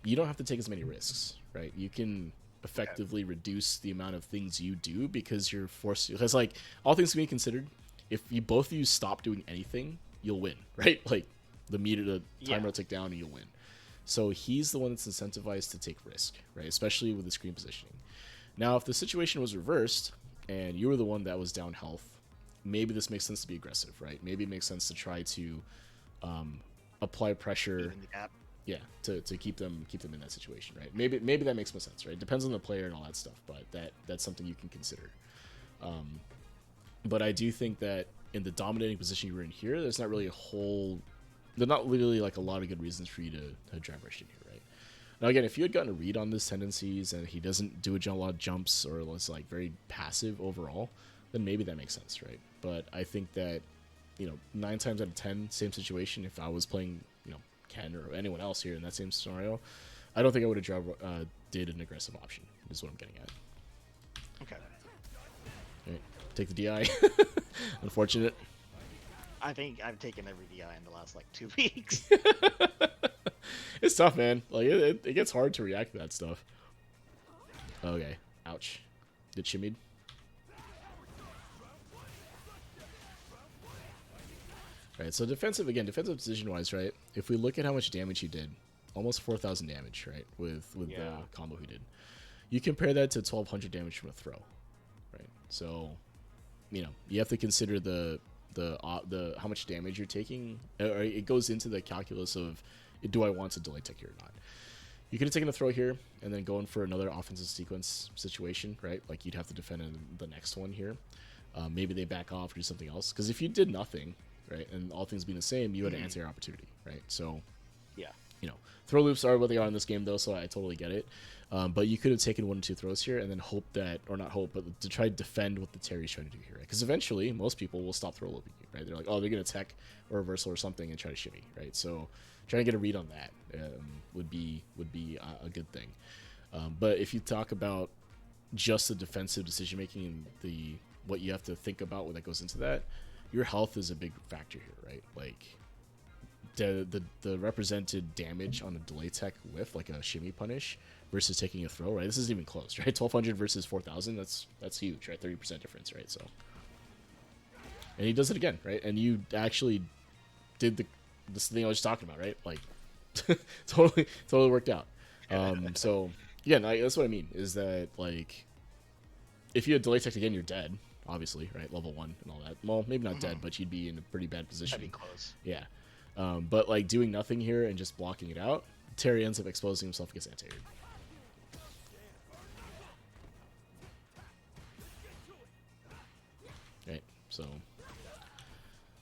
you don't have to take as many risks, right? You can effectively reduce the amount of things you do because you're forced to. Because like all things being considered, if you both of you stop doing anything, you'll win, right? Like the timer will tick down and you'll win. So he's the one that's incentivized to take risk, right? Especially with the screen positioning. Now, if the situation was reversed and you were the one that was down health, maybe this makes sense to be aggressive, right? Maybe it makes sense to try to apply pressure, yeah, to keep them in that situation, right? Maybe that makes more sense, right? Depends on the player and all that stuff, but that's something you can consider. But I do think that in the dominating position you were in here, there's not really like a lot of good reasons for you to drive rush in here, right? Now, again, if you had gotten a read on his tendencies and he doesn't do a lot of jumps or was like very passive overall, then maybe that makes sense, right? But I think that, 9 times out of 10, same situation, if I was playing, Ken or anyone else here in that same scenario, I don't think I would have did an aggressive option, is what I'm getting at. Okay. All right, take the DI. Unfortunate. I think I've taken every DI in the last, 2 weeks. It's tough, man. Like it gets hard to react to that stuff. Okay. Ouch. Did shimmied? Right, so defensive decision wise, right? If we look at how much damage he did, almost 4,000 damage, right? With the combo he did, you compare that to 1,200 damage from a throw, right? So, you have to consider the how much damage you're taking. It goes into the calculus of, do I want to delay tech here or not? You could have taken a throw here and then going for another offensive sequence situation, right? Like you'd have to defend in the next one here. Maybe they back off or do something else. Because if you did nothing, right, and all things being the same, you had an anti-air opportunity, right? So, Yeah. Throw loops are what they are in this game, though, so I totally get it. But you could have taken 1 or 2 throws here and then hope that, or not hope, but to try to defend what the Terry's trying to do here, right? Because eventually, most people will stop throw looping, right? They're like, oh, they're going to tech or reversal or something and try to shimmy, right? So trying to get a read on that would be a good thing. But if you talk about just the defensive decision making and what you have to think about when that goes into that, your health is a big factor here, right? Like the represented damage on a delay tech whiff, like a shimmy punish, versus taking a throw, right? This isn't even close, right? 1,200 versus 4,000, that's huge, right? 30% difference, right? So, and he does it again, right? And you actually did this thing I was just talking about, right? Like, totally worked out. So yeah, that's what I mean, is that like, if you had delay tech again, you're dead, obviously, right? Level 1 and all that. Well, maybe not dead, but you'd be in a pretty bad position. That'd be close. Yeah. But like doing nothing here and just blocking it out, Terry ends up exposing himself against anti-air. Right, so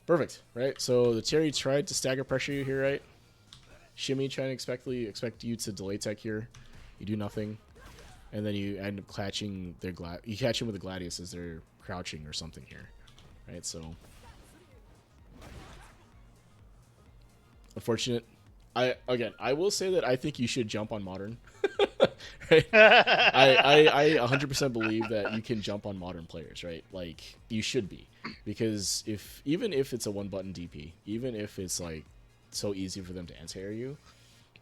perfect, right? So the Terry tried to stagger pressure you here, right? Shimmy trying to expect you to delay tech here. You do nothing, and then you end up catching you catch him with the Gladius as they're crouching or something here, right? So unfortunate. I will say that I think you should jump on modern. Right? I 100% believe that you can jump on modern players, right? Like you should be, because even if it's a 1-button DP, even if it's like so easy for them to anti-air you,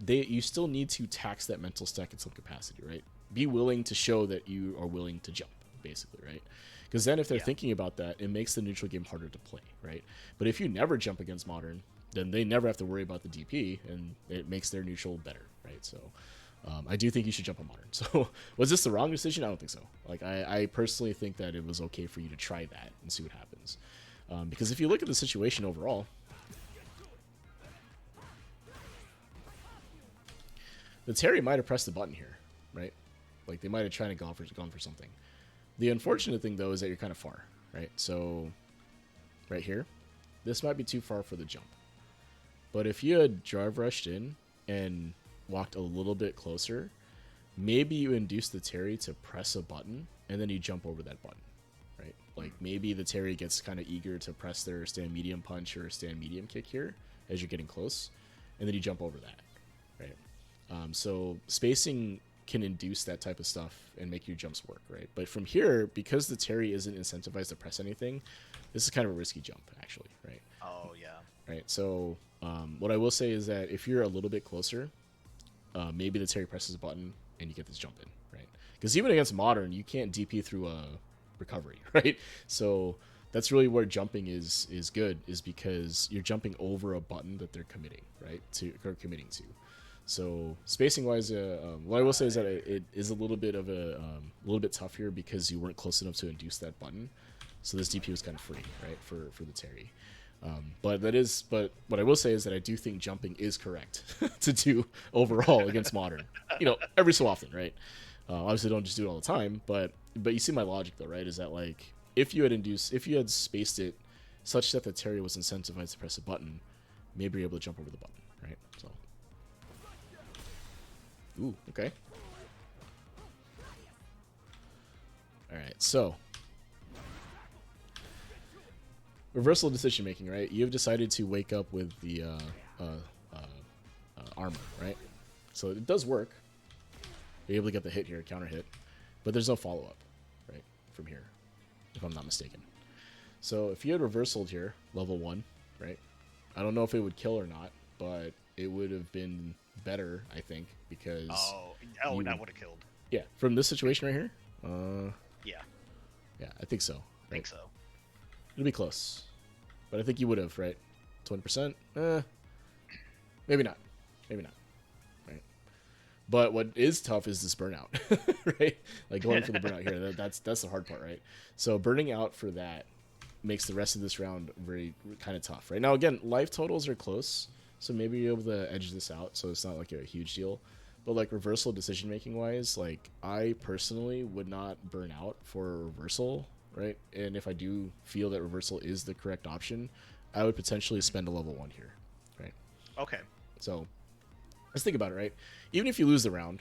you still need to tax that mental stack in some capacity, right? Be willing to show that you are willing to jump, basically, right? Because then if they're thinking about that, it makes the neutral game harder to play, right? But if you never jump against modern, then they never have to worry about the DP, and it makes their neutral better, right? So I do think you should jump on modern. So was this the wrong decision? I don't think so. Like I personally think that it was okay for you to try that and see what happens. Because if you look at the situation overall, the Terry might have pressed the button here, right? Like they might have tried to gone for something. The unfortunate thing though is that you're kind of far, right? So right here, this might be too far for the jump. But if you had drive rushed in and walked a little bit closer, maybe you induce the Terry to press a button and then you jump over that button, right? Like maybe the Terry gets kind of eager to press their stand medium punch or stand medium kick here as you're getting close, and then you jump over that, right? So spacing can induce that type of stuff and make your jumps work, right? But from here, because the Terry isn't incentivized to press anything, this is kind of a risky jump, actually, right? Oh, yeah. Right, so what I will say is that if you're a little bit closer, maybe the Terry presses a button and you get this jump in, right? Because even against modern, you can't DP through a recovery, right? So that's really where jumping is good, is because you're jumping over a button that they're committing to. So spacing wise, what I will say is that it is a little bit tough here because you weren't close enough to induce that button. So this DP was kind of free, right, for the Terry. But what I will say is that I do think jumping is correct to do overall against modern. Every so often, right? Obviously, don't just do it all the time. But you see my logic though, right? Is that like if you had spaced it such that the Terry was incentivized to press a button, maybe you're able to jump over the button, right? So, ooh, okay. All right, so. Reversal decision making, right? You've decided to wake up with the armor, right? So it does work. You're able to get the hit here, counter hit, but there's no follow up, right? From here, if I'm not mistaken. So if you had reversaled here, level 1, right? I don't know if it would kill or not, but it would have been better, I think, because that would have killed. Yeah, from this situation right here. Yeah, I think so. Right? I think so. It'll be close, but I think you would have, right? 20%. Maybe not. Maybe not. Right. But what is tough is this burnout, right? Like going for the burnout here. That's the hard part, right? So burning out for that makes the rest of this round very kind of tough, right? Now again, life totals are close, so maybe you're able to edge this out, so it's not like a huge deal. But like reversal decision making wise, like I personally would not burn out for a reversal, right? And if I do feel that reversal is the correct option, I would potentially spend a level 1 here, right? Okay. So let's think about it, right? Even if you lose the round,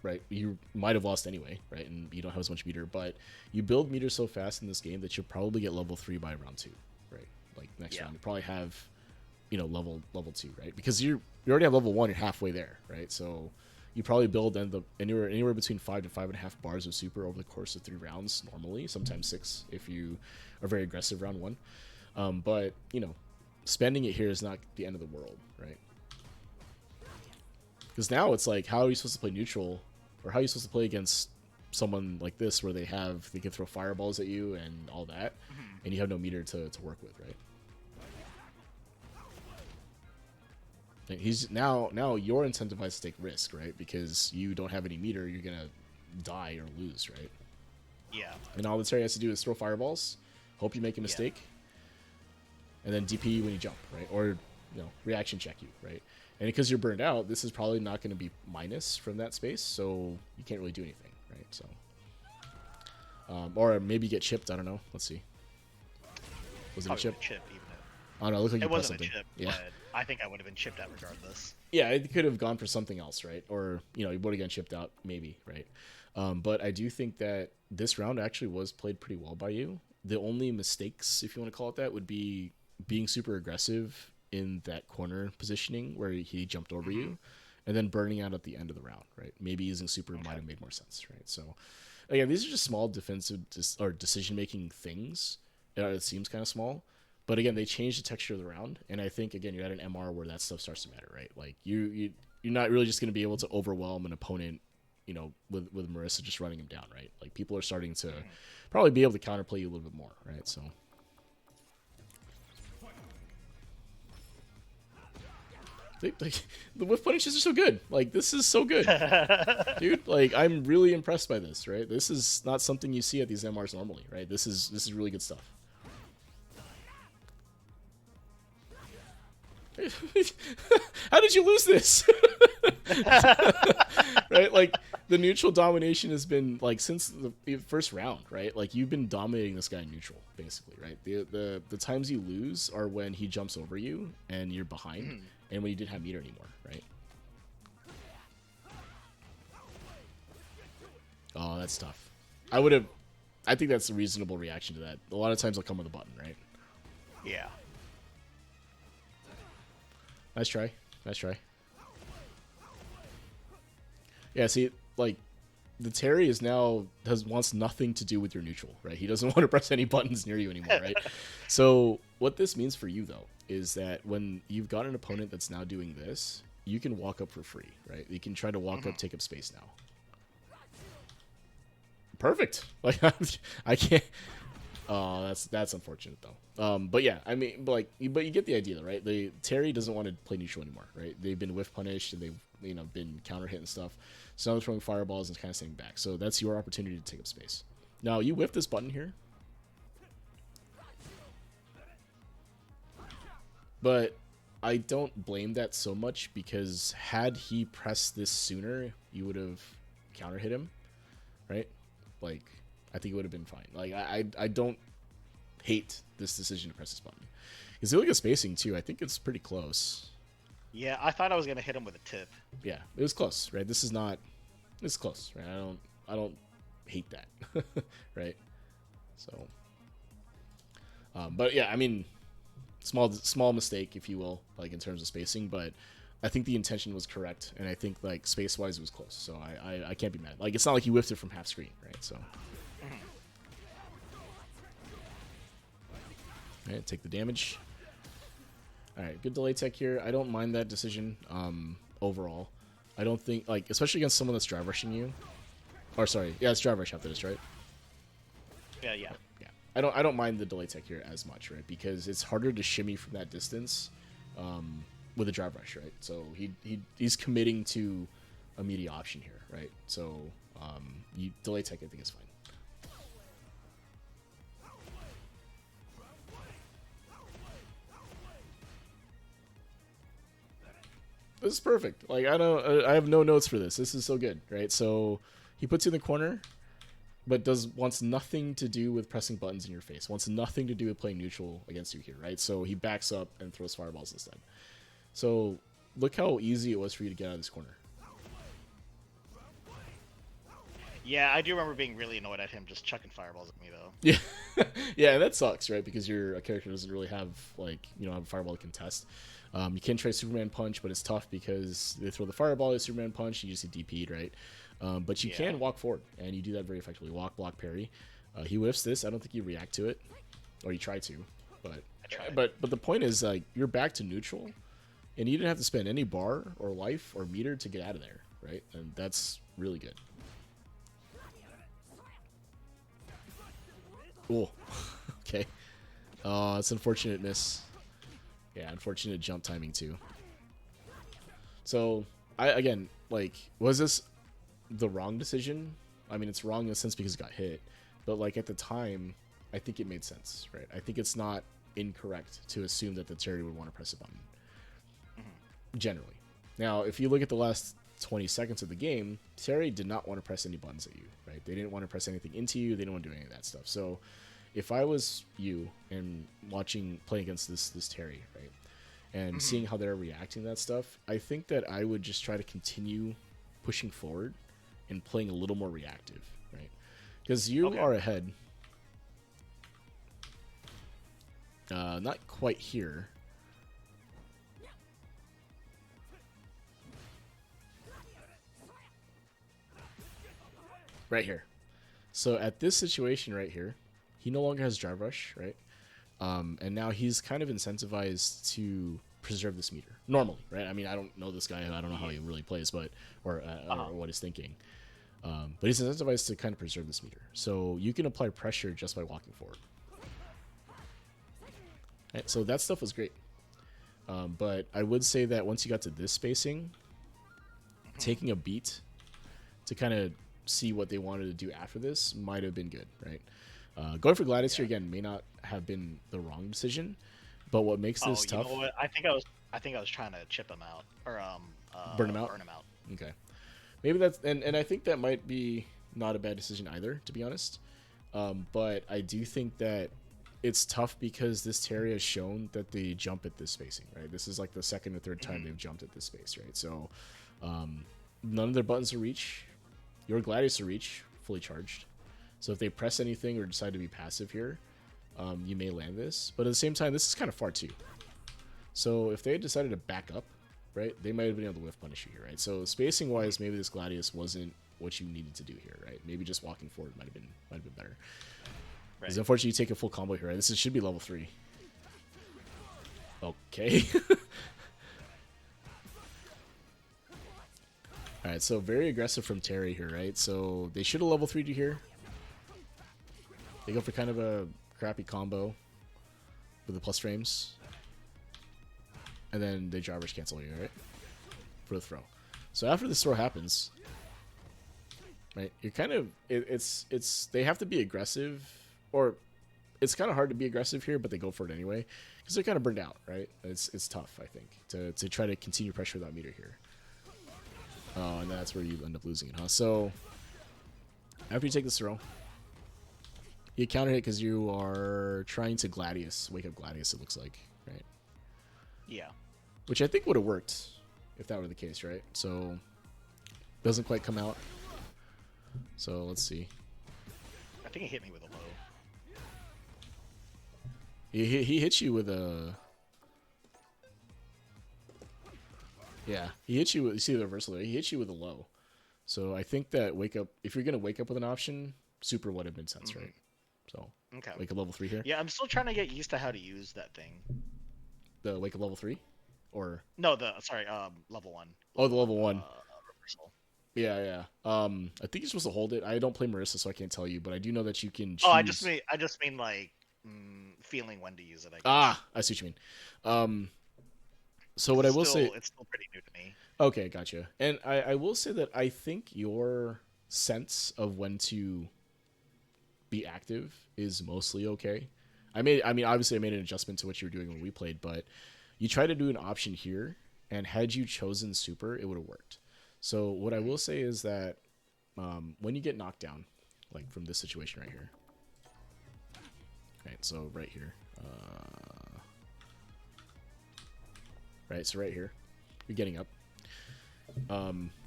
right, you might have lost anyway, right? And you don't have as much meter, but you build meter so fast in this game that you'll probably get level 3 by round 2, right? Like next round, you probably have, level 2, right? Because you already have level 1, you're halfway there, right? So you probably build anywhere between 5 to 5.5 bars of super over the course of 3 rounds normally, sometimes 6 if you are very aggressive round 1. But spending it here is not the end of the world, right? Because now it's like, how are you supposed to play neutral, or how are you supposed to play against someone like this where they can throw fireballs at you and all that, and you have no meter to work with, right? And he's now you're incentivized to take risk, right? Because you don't have any meter, you're gonna die or lose, right? Yeah. And all the Terry has to do is throw fireballs, hope you make a mistake, and then DP when you jump, right? Or reaction check you, right? And because you're burned out, this is probably not going to be minus from that space, so you can't really do anything, right? So, or maybe get chipped. I don't know. Let's see. Was it a chip? Chip, even I don't know. It looked like it you pressed wasn't something. a chip, but I think I would have been chipped out regardless. Yeah, it could have gone for something else, right? Or you would have gotten chipped out, maybe, right? But I do think that this round actually was played pretty well by you. The only mistakes, if you want to call it that, would be being super aggressive in that corner positioning where he jumped over you, and then burning out at the end of the round, right? Maybe using super might have made more sense, right? So again, these are just small defensive or decision-making things. It seems kind of small, but again, they change the texture of the round, and I think again you're at an MR where that stuff starts to matter, right? Like you're not really just going to be able to overwhelm an opponent, with Marisa just running him down, right? Like people are starting to probably be able to counterplay you a little bit more, right? So. The whiff punishes are so good. Like, this is so good. Dude, like, I'm really impressed by this, right? This is not something you see at these MRs normally, right? This is really good stuff. How did you lose this? Right? Like, the neutral domination has been, like, since the first round, right? Like, you've been dominating this guy in neutral, basically, right? The times you lose are when he jumps over you and you're behind. And when you didn't have meter anymore, right? Oh, that's tough. I think that's a reasonable reaction to that. A lot of times I'll come with a button, right? Yeah. Nice try. Nice try. Yeah, see, like, the Terry wants nothing to do with your neutral, right? He doesn't want to press any buttons near you anymore, right? So what this means for you, though, is that when you've got an opponent that's now doing this, you can walk up for free, right? You can try to walk up, take up space now. Perfect. Like, I can't. Oh, that's unfortunate though. But yeah, I mean, but you get the idea, though, right? Terry doesn't want to play neutral anymore, right? They've been whiff punished and they've been counter hit and stuff. So now they're throwing fireballs and kind of staying back. So that's your opportunity to take up space. Now you whiff this button here, but I don't blame that so much because had he pressed this sooner, you would have counter hit him, right? Like, I think it would have been fine. Like, I don't hate this decision to press this button. Because you look at spacing, too, I think it's pretty close. Yeah, I thought I was going to hit him with a tip. Yeah, it was close, right? This is close, right? I don't hate that, right? So, but yeah, I mean, small mistake, if you will, like in terms of spacing, but I think the intention was correct, and I think like space-wise it was close, so I can't be mad. Like, it's not like you whiffed it from half screen, right? So, all right, take the damage. All right, good delay tech here. I don't mind that decision. Overall, I don't think, like, especially against someone that's drive rushing you. Or sorry, yeah, it's drive rush after this, right? Yeah. Yeah. I don't mind the delay tech here as much, right? Because it's harder to shimmy from that distance with a drive rush, right? So he's committing to a media option here, right? So delay tech I think is fine. This is perfect. Like I have no notes for this. This is so good, right? So he puts you in the corner, but wants nothing to do with pressing buttons in your face. Wants nothing to do with playing neutral against you here, right? So he backs up and throws fireballs instead. So look how easy it was for you to get out of this corner. Yeah, I do remember being really annoyed at him just chucking fireballs at me though. Yeah, yeah, and that sucks, right? Because your character doesn't really have have a fireball to contest. You can try Superman Punch, but it's tough because they throw the fireball at Superman Punch, you just get DP'd, right? But you can walk forward, and you do that very effectively. Walk, block, parry. He whiffs this. I don't think you react to it, or you try to, but the point is like you're back to neutral, and you didn't have to spend any bar or life or meter to get out of there, right? And that's really good. Cool. Okay. It's unfortunate miss. Yeah, unfortunate jump timing too. So, was this the wrong decision? I mean, it's wrong in a sense because it got hit, but like at the time, I think it made sense, right? I think it's not incorrect to assume that the Terry would want to press a button. Generally. Now, if you look at the last 20 seconds of the game, Terry did not want to press any buttons at you, right? They didn't want to press anything into you. They didn't want to do any of that stuff. So if I was you and playing against this Terry, right, and seeing how they're reacting to that stuff, I think that I would just try to continue pushing forward and playing a little more reactive, right? Because you are ahead. Not quite here. Right here. So at this situation right here, he no longer has drive rush, right? And now he's kind of incentivized to preserve this meter normally, right? I mean, I don't know this guy. I don't know how he really plays, or what he's thinking. But he's incentivized to kind of preserve this meter. So you can apply pressure just by walking forward. Right, so that stuff was great. But I would say that once you got to this spacing, taking a beat to kind of see what they wanted to do after this might have been good, right? Going for Gladius here again may not have been the wrong decision, but what makes this tough? You know what? I think I was trying to chip him out or burn him out. Burn him out. Okay, maybe that's and I think that might be not a bad decision either, to be honest. But I do think that it's tough because this Terry has shown that they jump at this spacing, right? This is like the second or third time they've jumped at this space, right? So none of their buttons are reach. Your Gladius are reach, fully charged. So if they press anything or decide to be passive here, you may land this. But at the same time, this is kind of far too. So if they had decided to back up, right, they might have been able to whiff punish you here, right? So spacing wise, maybe this Gladius wasn't what you needed to do here, right? Maybe just walking forward might have been better. Because unfortunately, you take a full combo here, right? This should be level 3. Okay. Alright, so very aggressive from Terry here, right? So they should have level 3'd you here. They go for kind of a crappy combo with the plus frames. And then they driver's cancel you, right? For the throw. So after this throw happens, right, you're kind of... It's they have to be aggressive, or it's kind of hard to be aggressive here, but they go for it anyway. Because they're kind of burned out, right? It's tough, I think, to try to continue pressure without meter here. Oh, and that's where you end up losing it, huh? So, after you take this throw, you counter hit because you are trying to Gladius, wake up Gladius, it looks like, right? Yeah. Which I think would have worked if that were the case, right? So, doesn't quite come out. So, let's see. I think he hit me with a low. He hits you with a... Yeah, he hits you with, you see the reversal there, he hits you with a low. So I think that wake up, if you're going to wake up with an option, super would have made sense, right? So, wake up level 3 here. Yeah, I'm still trying to get used to how to use that thing. The wake up level 3? Or... No, level 1. Oh, the level 1. Reversal. Yeah, yeah. I think you're supposed to hold it. I don't play Marissa, so I can't tell you, but I do know that you can Oh, choose. I just mean like feeling when to use it, I guess. Ah, I see what you mean. So what I will say, It's still pretty new to me. okay, gotcha. And I will say that I think your sense of when to be active is mostly okay. I mean, obviously, I made an adjustment to what you were doing when we played, but you try to do an option here, and had you chosen super, it would have worked. So what I will Mhm. say is that when you get knocked down, like from this situation right here, right? So right here, right? So right here, you're getting up.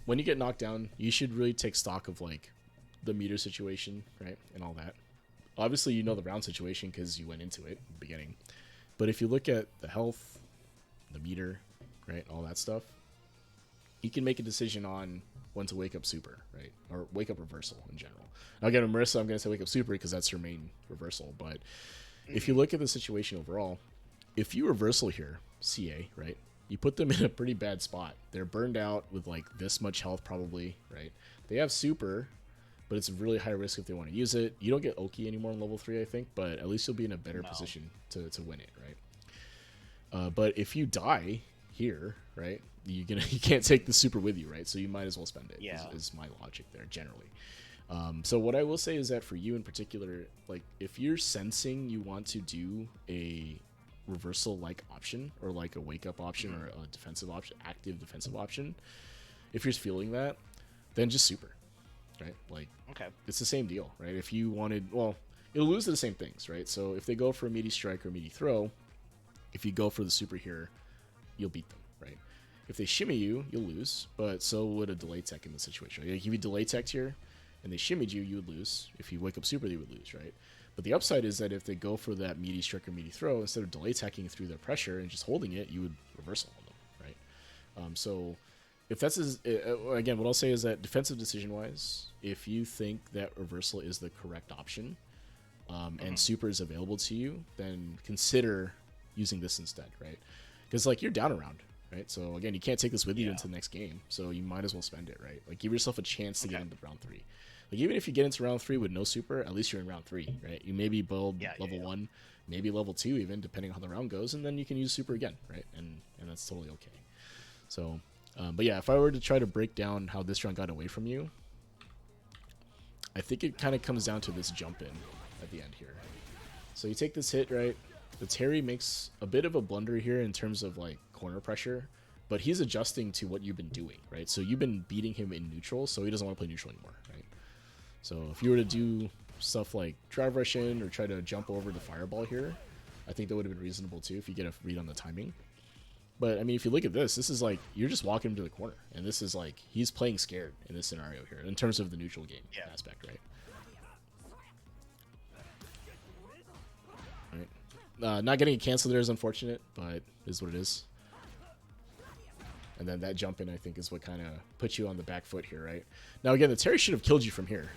When you get knocked down, you should really take stock of like the meter situation, right, and all that. Obviously, you know the round situation because you went into it in the beginning. But if you look at the health, the meter, right, all that stuff, you can make a decision on when to wake up super, right, or wake up reversal in general. Now again, with Marissa, I'm going to say wake up super because that's her main reversal. But if you Mhm. look at the situation overall, if you reversal here, CA, right, you put them in a pretty bad spot. They're burned out with like this much health probably, right? They have super, but it's a really high risk if they want to use it. You don't get Oki anymore in level 3, I think, but at least you'll be in a better No. position to win it, right? But if you die here, right, you can't take Mhm. the super with you, right? So you might as well spend it. Yeah. Is my logic there generally. So what I will say is that for you in particular, like if you're sensing you want to do a reversal like option or like a wake up option Mhm. or a defensive option, active defensive option, if you're feeling that, then just super, right? Like Okay. it's the same deal, right? If you wanted, well, it'll lose to the same things, right? So if they go for a meaty strike or a meaty throw, if you go for the super here, you'll beat them, right? If they shimmy you, you'll lose, but so would a delay tech in the situation. Like if you delay tech here and they shimmied you, you would lose. If you wake up super, you would lose, right? But the upside is that if they go for that meaty strike or meaty throw, instead of delay teching through their pressure and just holding it, you would reversal on them, right? So if that's again, what I'll say is that defensive decision wise, if you think that reversal is the correct option and Mhm. super is available to you, then consider using this instead, right? Because like you're down around, right? So again, you can't take this with you Yeah. into the next game, so you might as well spend it, right? Like give yourself a chance to get Okay. into round 3. Like even if you get into round 3 with no super, at least you're in round 3, right? You maybe build Yeah. Yeah. level Yeah. 1, maybe level 2 even, depending on how the round goes, and then you can use super again, right? And that's totally okay. So, but yeah, if I were to try to break down how this round got away from you, I think it kind of comes down to this jump in at the end here. So you take this hit, right? The Terry makes a bit of a blunder here in terms of like corner pressure, but he's adjusting to what you've been doing, right? So you've been beating him in neutral, so he doesn't want to play neutral anymore, right? So if you were to do stuff like drive rush in or try to jump over the fireball here, I think that would have been reasonable too if you get a read on the timing. But I mean, if you look at this is like you're just walking him to the corner, and this is like he's playing scared in this scenario here in terms of the neutral game Yeah. aspect, right? Right. Not getting it canceled there is unfortunate, but is what it is. And then that jump in, I think, is what kind of puts you on the back foot here, right? Now, again, the Terry should have killed you from here,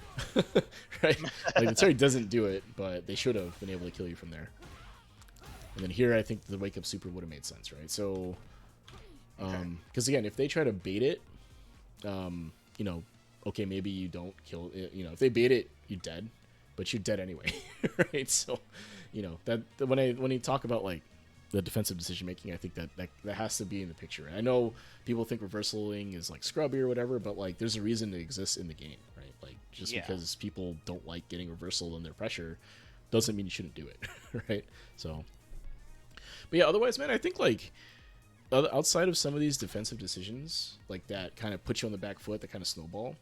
right? Like the Terry doesn't do it, but they should have been able to kill you from there. And then here, I think the wake up super would have made sense, right? So, Okay. because again, if they try to bait it, you know, okay, maybe you don't kill it. You know, if they bait it, you're dead, but you're dead anyway, right? So, you know that when you talk about like the defensive decision making, I think that has to be in the picture. I know people think reversaling is like scrubby or whatever, but like there's a reason to exist in the game, right? Like just Yeah. because people don't like getting reversal under pressure doesn't mean you shouldn't do it, right? So, but yeah, otherwise, man, I think like outside of some of these defensive decisions like that kind of put you on the back foot, that kind of snowball,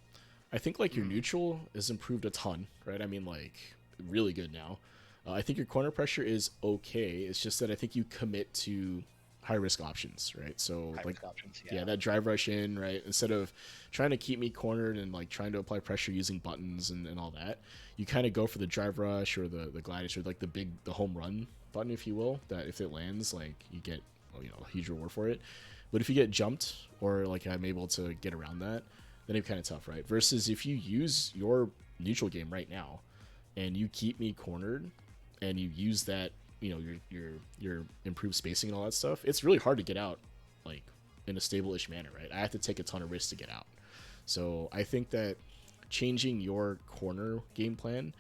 I think like your Mhm. neutral has improved a ton, right? I mean, like really good now. I think your corner pressure is okay. It's just that I think you commit to high risk options, right? So High like, risk options. yeah, Yeah. that drive rush in, right? Instead of trying to keep me cornered and like trying to apply pressure using buttons and all that, you kind of go for the drive rush or the gladius or like the home run button, if you will. That if it lands, like you get a huge reward for it. But if you get jumped or like I'm able to get around that, then it's kind of tough, right? Versus if you use your neutral game right now and you keep me cornered and you use that, your improved spacing and all that stuff, it's really hard to get out like in a stable-ish manner, right? I have to take a ton of risks to get out. So I think that changing your corner game plan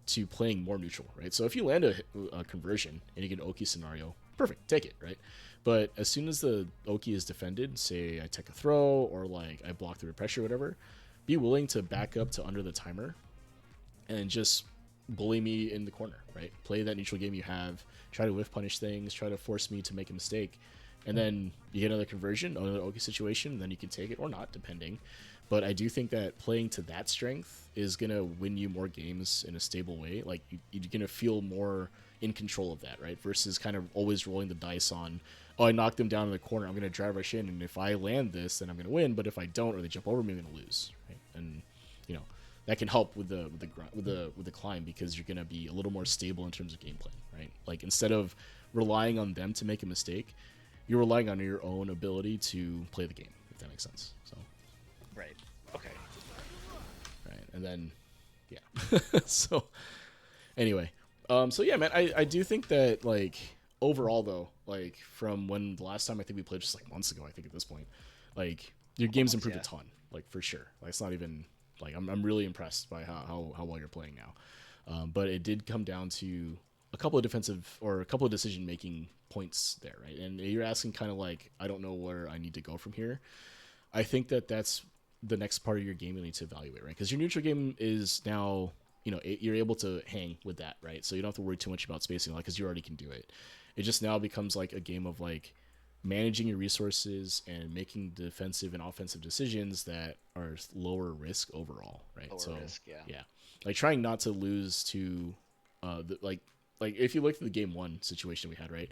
to playing more neutral, right? So if you land a conversion and you get an Oki scenario, perfect, take it, right? But as soon as the Oki is defended, say I take a throw or like I block the pressure or whatever, be willing to back up to under the timer and just bully me in the corner, right? Play that neutral game you have, try to whiff punish things, try to force me to make a mistake, and then you get another conversion, another Oki situation, and then you can take it or not, depending. But I do think that playing to that strength is going to win you more games in a stable way. Like, you're going to feel more in control of that, right? Versus kind of always rolling the dice on, oh, I knocked them down in the corner, I'm going to drive rush in, and if I land this, then I'm going to win, but if I don't or they jump over me, I'm going to lose, right? And, you know, that can help with the climb because you're going to be a little more stable in terms of gameplay, right? Like, instead of relying on them to make a mistake, you're relying on your own ability to play the game, if that makes sense. So Right. Okay. right, and then yeah. So anyway, so yeah, man, I do think that, like, overall though, like, from when the last time I think we played just like months ago, I think at this point, like, your game's improved a ton, like, for sure. Like, it's not even like I'm really impressed by how well you're playing now. But it did come down to a couple of defensive or a couple of decision making points there, right? And you're asking kind of like, I don't know where I need to go from here. I think that that's the next part of your game you need to evaluate, right? Because your neutral game is now, you know, you're able to hang with that, right? So you don't have to worry too much about spacing, like, because you already can do it. It just now becomes like a game of like managing your resources and making defensive and offensive decisions that are lower risk overall, right? Lower risk, yeah. Yeah, like trying not to lose to, like if you look at the game one situation we had, right?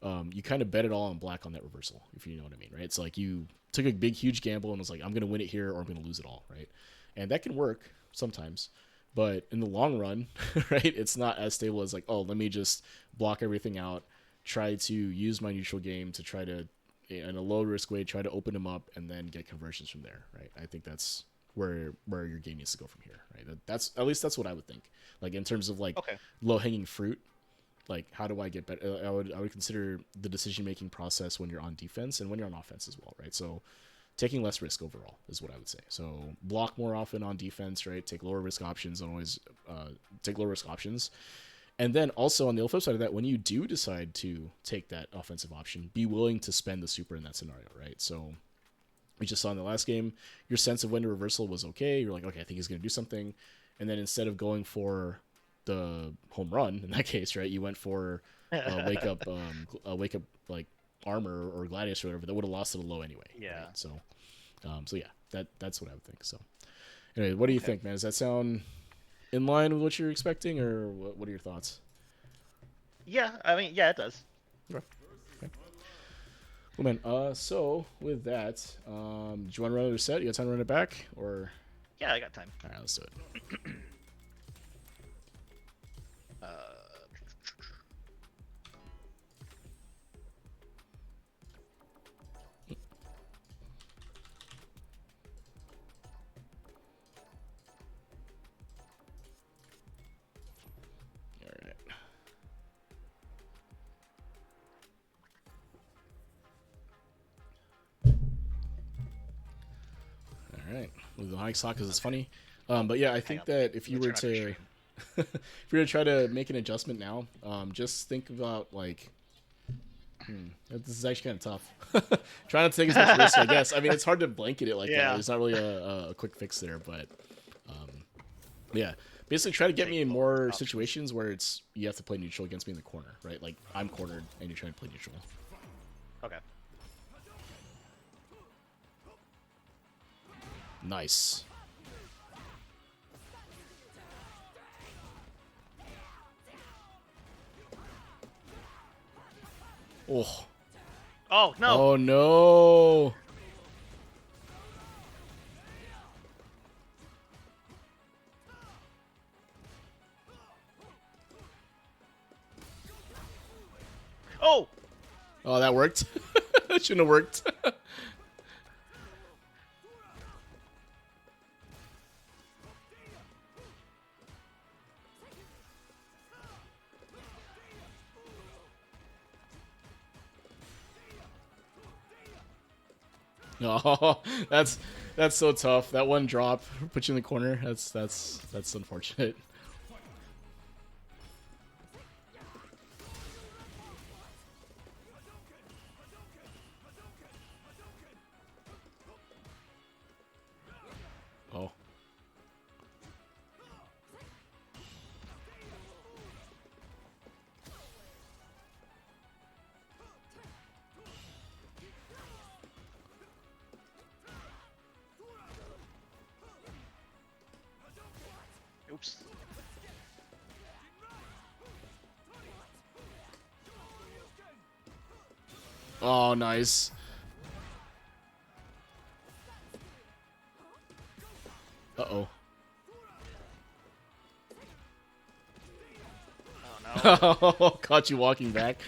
You kind of bet it all on black on that reversal, if you know what I mean, right? It's like you took a big, huge gamble and was like, I'm going to win it here or I'm going to lose it all, right? And that can work sometimes, but in the long run, right, it's not as stable as like, oh, let me just block everything out, try to use my neutral game to try to, in a low risk way, try to open them up and then get conversions from there, right? I think that's where your game needs to go from here, right? That's at least that's what I would think. Like, in terms of like low hanging fruit, like, how do I get better? I would consider the decision making process when you're on defense and when you're on offense as well, right? So taking less risk overall is what I would say. So block more often on defense, right? Take lower risk options and always take lower risk options. And then also on the flip side of that, when you do decide to take that offensive option, be willing to spend the super in that scenario, right? So we just saw in the last game, your sense of when to reversal was okay. You're like, okay, I think he's going to do something. And then instead of going for the home run in that case, right, you went for wake up like armor or gladius or whatever that would have lost it a low anyway. Yeah. Right? So yeah, that's what I would think. So anyway, what do you think, man? Does that sound in line with what you're expecting, or what are your thoughts? Yeah, I mean, yeah, it does. Okay. Well, man, so with that, do you want to run another set? You got time to run it back, or? Yeah, I got time. All right, let's do it. All right. With the high sock, because it's funny. But yeah, I think that if you were to try to make an adjustment now, just think about like, this is actually kind of tough. Try not to take as much risk, I guess. I mean, it's hard to blanket it like that. There's not really a quick fix there, but yeah. Basically, try to get me in more situations where it's you have to play neutral against me in the corner, right? Like, I'm cornered and you're trying to play neutral. Okay. Nice. Oh. Oh, no. Oh, no. Oh. Oh, that worked. That shouldn't have worked. Oh, that's so tough. That one drop put you in the corner. That's unfortunate. Oh. Oops. Oh, nice. Uh-oh. Oh no. Caught you walking back.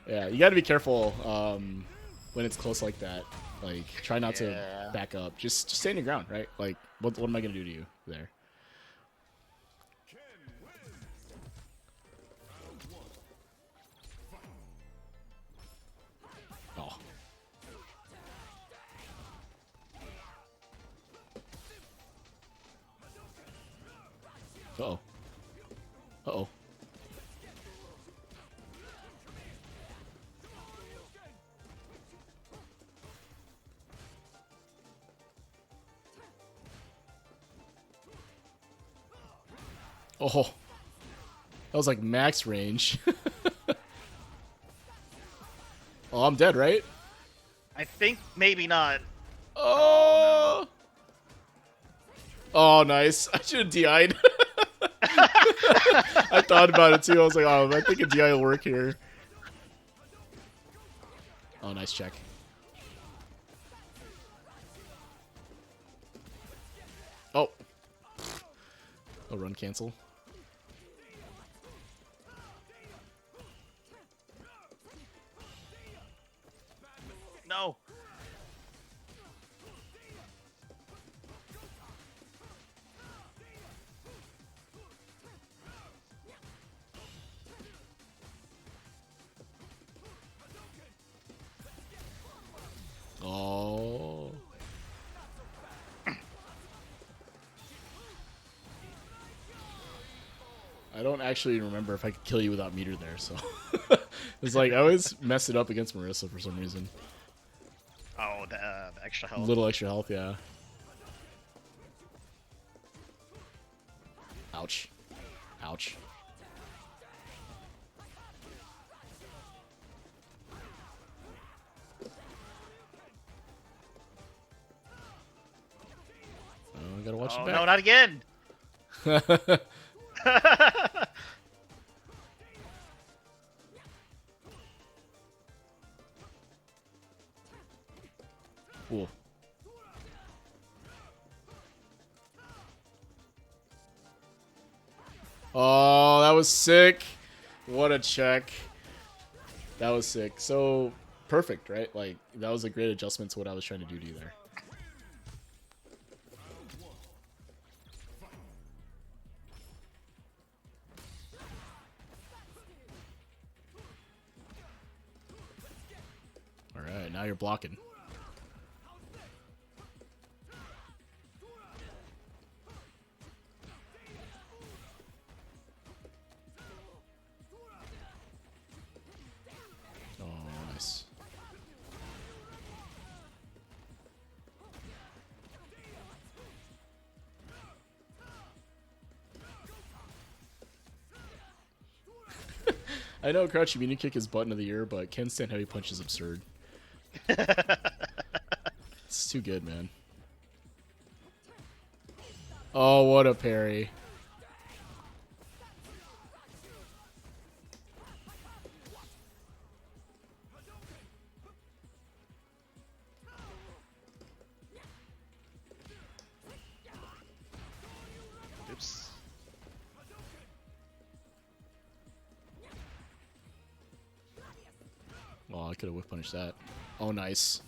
Yeah, you got to be careful when it's close like that. Like, try not to Yeah. back up. Just stay on your ground, right? Like, what am I gonna do to you there? Oh. Uh-oh. Uh-oh. Oh. That was like max range. Oh, I'm dead, right? I think maybe not. Oh. Oh, nice. I should have DI'd. I thought about it too. I was like, oh, I think a DI will work here. Oh, nice check. Oh. A run cancel. No. Oh. I don't actually remember if I could kill you without meter there, so it's like I always mess it up against Marisa for some reason. Oh, the extra health. Little extra health, yeah. Ouch. Ouch. Oh, I gotta watch Oh it no, back. not again. Cool. Oh, that was sick. What a check. That was sick. So perfect, right? Like that was a great adjustment to what I was trying to do to you there. All right, now you're blocking. Oh, nice. I know crouch immunity kick is button of the year, but Ken stand heavy punch is absurd. It's too good, man. Oh, what a parry. Oops. Oh, I could have whiff punished that. Oh, nice.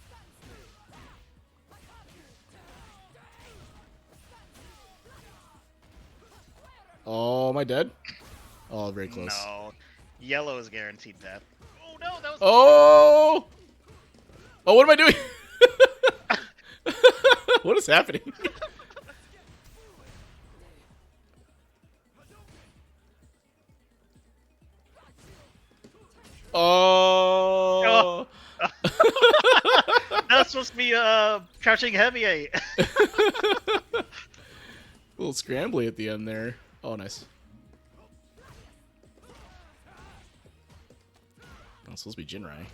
Oh, am I dead? Oh, very close. No. Yellow is guaranteed death. Oh no, that was. Oh! Oh, what am I doing? What is happening? Oh. That's supposed to be crouching heavy 8. A little scrambly at the end there. Oh, nice. Oh, it's supposed to be Jinrai.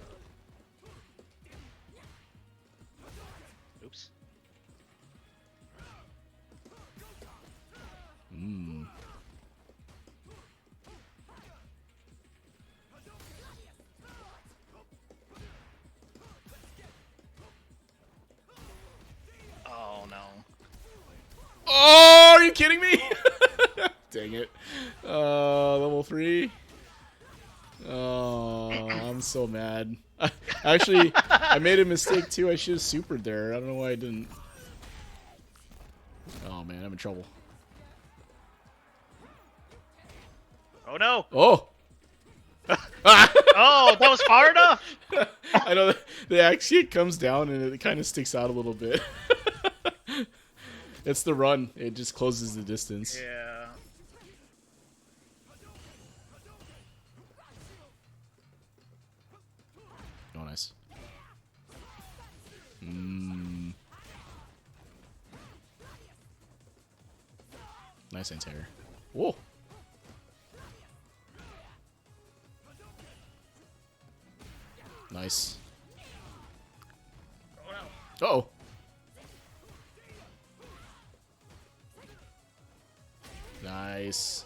Oops. Mmm. Oh no. Oh, are you kidding me? Dang it. Level 3. Oh, I'm so mad. Actually, I made a mistake too. I should have supered there. I don't know why I didn't. Oh man, I'm in trouble. Oh no. Oh. Oh, that was far enough. I know the actually it comes down and it kind of sticks out a little bit. It's the run. It just closes the distance. Yeah. Oh, nice. Mmm. Nice anti-air. Whoa. Nice. Oh no. Uh-oh. Nice.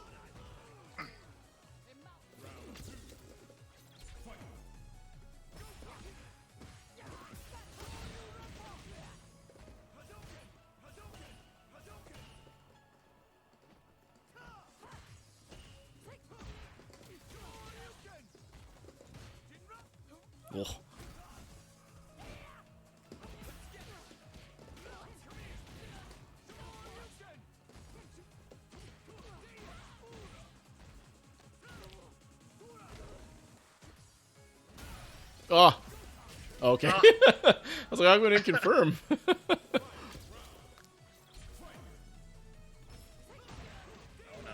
Oh. Oh. Okay. I was like, I'm going to confirm. Oh no.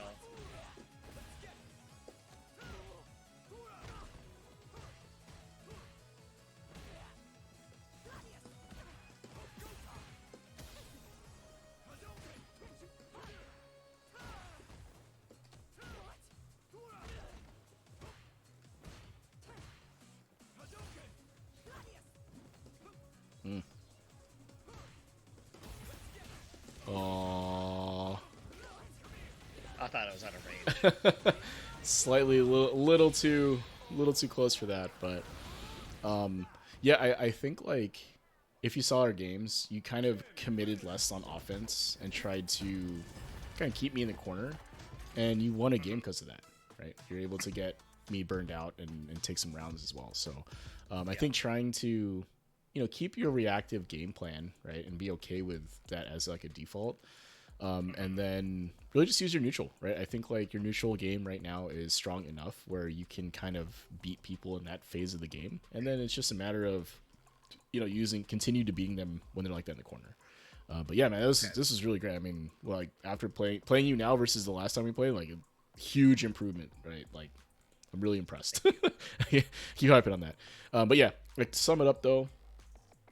Oh. I thought it was out of range. Slightly little too close for that, but yeah, I think like if you saw our games, you kind of committed less on offense and tried to kind of keep me in the corner, and you won a game because of that, right? You're able to get me burned out and take some rounds as well. So I think trying to keep your reactive game plan, right, and be okay with that as like a default. And then really just use your neutral, right? I think like your neutral game right now is strong enough where you can kind of beat people in that phase of the game. And then it's just a matter of, continue to beating them when they're like that in the corner. But yeah, man, this is really great. I mean, like after playing you now versus the last time we played, like a huge improvement, right? Like I'm really impressed. Keep hyping on that. But yeah, like to sum it up though,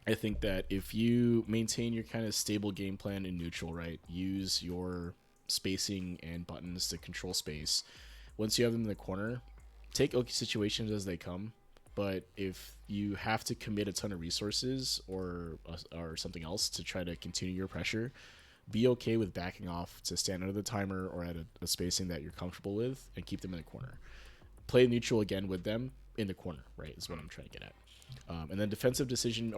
I think that if you maintain your kind of stable game plan in neutral, right, use your spacing and buttons to control space. Once you have them in the corner, take okay situations as they come. But if you have to commit a ton of resources or something else to try to continue your pressure, be okay with backing off to stand under the timer or at a spacing that you're comfortable with and keep them in the corner. Play neutral again with them in the corner, right, is what I'm trying to get at. And then defensive decision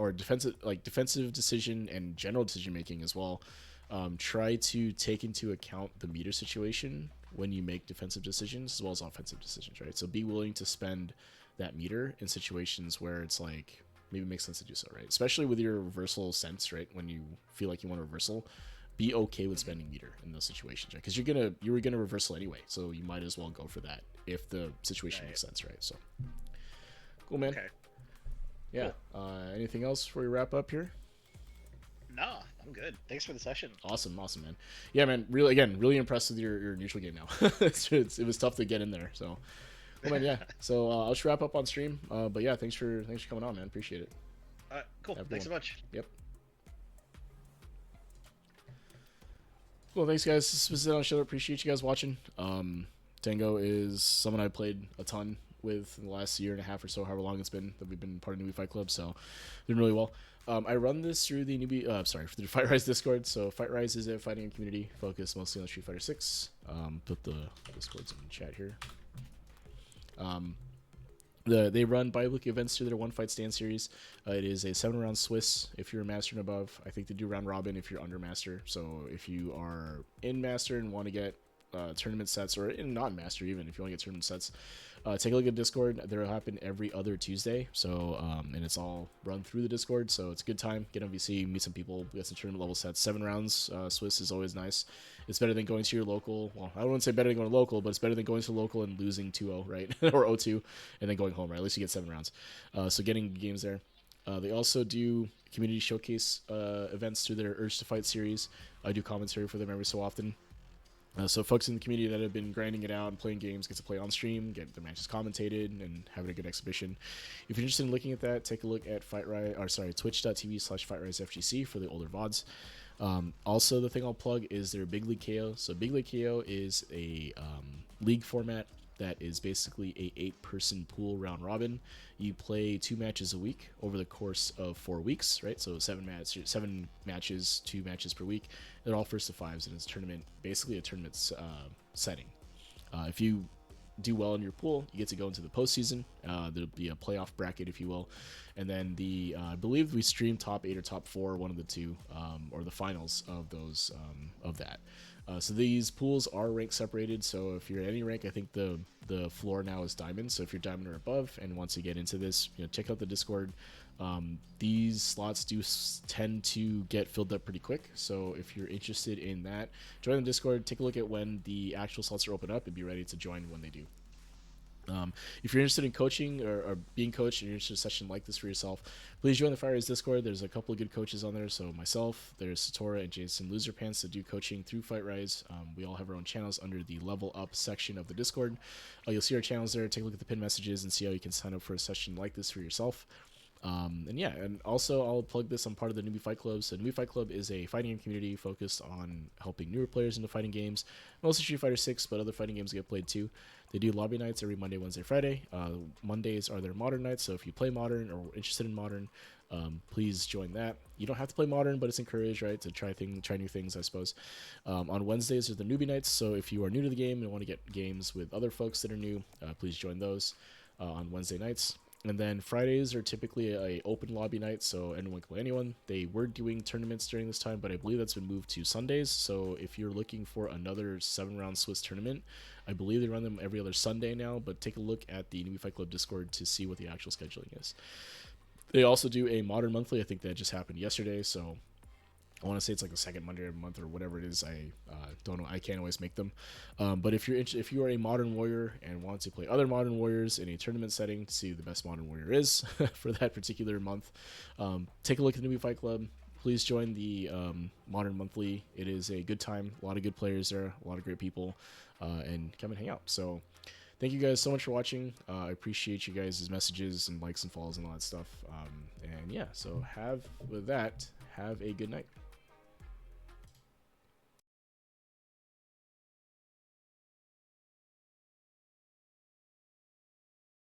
and general decision making as well. Try to take into account the meter situation when you make defensive decisions as well as offensive decisions, right? So be willing to spend that meter in situations where it's like maybe it makes sense to do so, right? Especially with your reversal sense, right? When you feel like you want a reversal, be okay with spending meter in those situations, right? Because you were gonna reversal anyway, so you might as well go for that if the situation makes sense, right? So cool, man. Okay. Yeah. Cool. Anything else before we wrap up here? No, I'm good. Thanks for the session. Awesome, man. Yeah, man. Really impressed with your neutral game now. It was tough to get in there. So, well, man, yeah. So I'll just wrap up on stream. But yeah, thanks for coming on, man. Appreciate it. Cool. Thanks so much. Yep. Well, thanks, guys. This was it on the show. Appreciate you guys watching. Tango is someone I played a ton with in the last year and a half or so, however long it's been that we've been part of Newbie Fight Club. So, doing really well. I run this through the through the Fight Rise Discord. So, Fight Rise is a fighting game community focused mostly on Street Fighter 6. Put the Discords in the chat here. They run bi-weekly events through their One Fight Stand series. It is a 7-round Swiss if you're a Master and above. I think they do round robin if you're under Master. So if you are in Master and want to get tournament sets, or in non-Master even, if you want to get tournament sets, take a look at Discord. They'll happen every other Tuesday. So and it's all run through the Discord. So it's a good time. Get on VC, meet some people, get some tournament level sets. 7 rounds Swiss is always nice. It's better than going to your local. Well, I wouldn't say better than going to local, but it's better than going to local and losing 2-0, right? Or 0-2, and then going home, right? At least you get 7 rounds. So getting games there. They also do community showcase events through their Urge to Fight series. I do commentary for them every so often. So folks in the community that have been grinding it out and playing games get to play on stream, get the matches commentated, and having a good exhibition. If you're interested in looking at that, take a look at twitch.tv/FightRiseFGC for the older VODs. Also, the thing I'll plug is their Big League KO. So Big League KO is a league format that is basically a 8-person pool round robin. You play 2 matches a week over the course of 4 weeks, right? So 7 matches, 2 matches per week. They're all first to 5s, and it's basically a tournament setting. If you do well in your pool, you get to go into the postseason. There'll be a playoff bracket, if you will, and then I believe we stream top 8 or top 4, one of the two, or the finals of those of that. So these pools are rank separated. So if you're at any rank, I think the floor now is diamond. So if you're diamond or above and want to get into this, check out the Discord. These slots do tend to get filled up pretty quick. So if you're interested in that, join the Discord. Take a look at when the actual slots are open up and be ready to join when they do. If you're interested in coaching or being coached and you're interested in a session like this for yourself, please join the Fire Rise Discord. There's a couple of good coaches on there. So myself, there's Satora and Jason Loserpants that do coaching through Fight Rise. We all have our own channels under the Level Up section of the Discord. You'll see our channels there. Take a look at the pin messages and see how you can sign up for a session like this for yourself. And also I'll plug this. I'm part of the Newbie Fight Club. So Newbie Fight Club is a fighting game community focused on helping newer players into fighting games, mostly Street Fighter 6, but other fighting games get played too. They do lobby nights every Monday, Wednesday, Friday. Mondays are their modern nights, so if you play modern or interested in modern, please join that. You don't have to play modern, but it's encouraged, right, to try new things, I suppose. On Wednesdays are the newbie nights, so if you are new to the game and want to get games with other folks that are new, please join those on Wednesday nights. And then Fridays are typically a open lobby night, so anyone can play anyone. They were doing tournaments during this time, but I believe that's been moved to Sundays. So if you're looking for another 7-round Swiss tournament, I believe they run them every other Sunday now, but take a look at the Newbie Fight Club Discord to see what the actual scheduling is. They also do a Modern Monthly. I think that just happened yesterday, so I want to say it's like the second Monday of the month or whatever it is. I don't know. I can't always make them. But if you are a Modern Warrior and want to play other Modern Warriors in a tournament setting to see who the best Modern Warrior is for that particular month, take a look at the Newbie Fight Club. Please join the Modern Monthly. It is a good time. A lot of good players there. A lot of great people. And come and hang out. So thank you guys so much for watching. I appreciate you guys' messages and likes and follows and all that stuff. And yeah, so have a good night.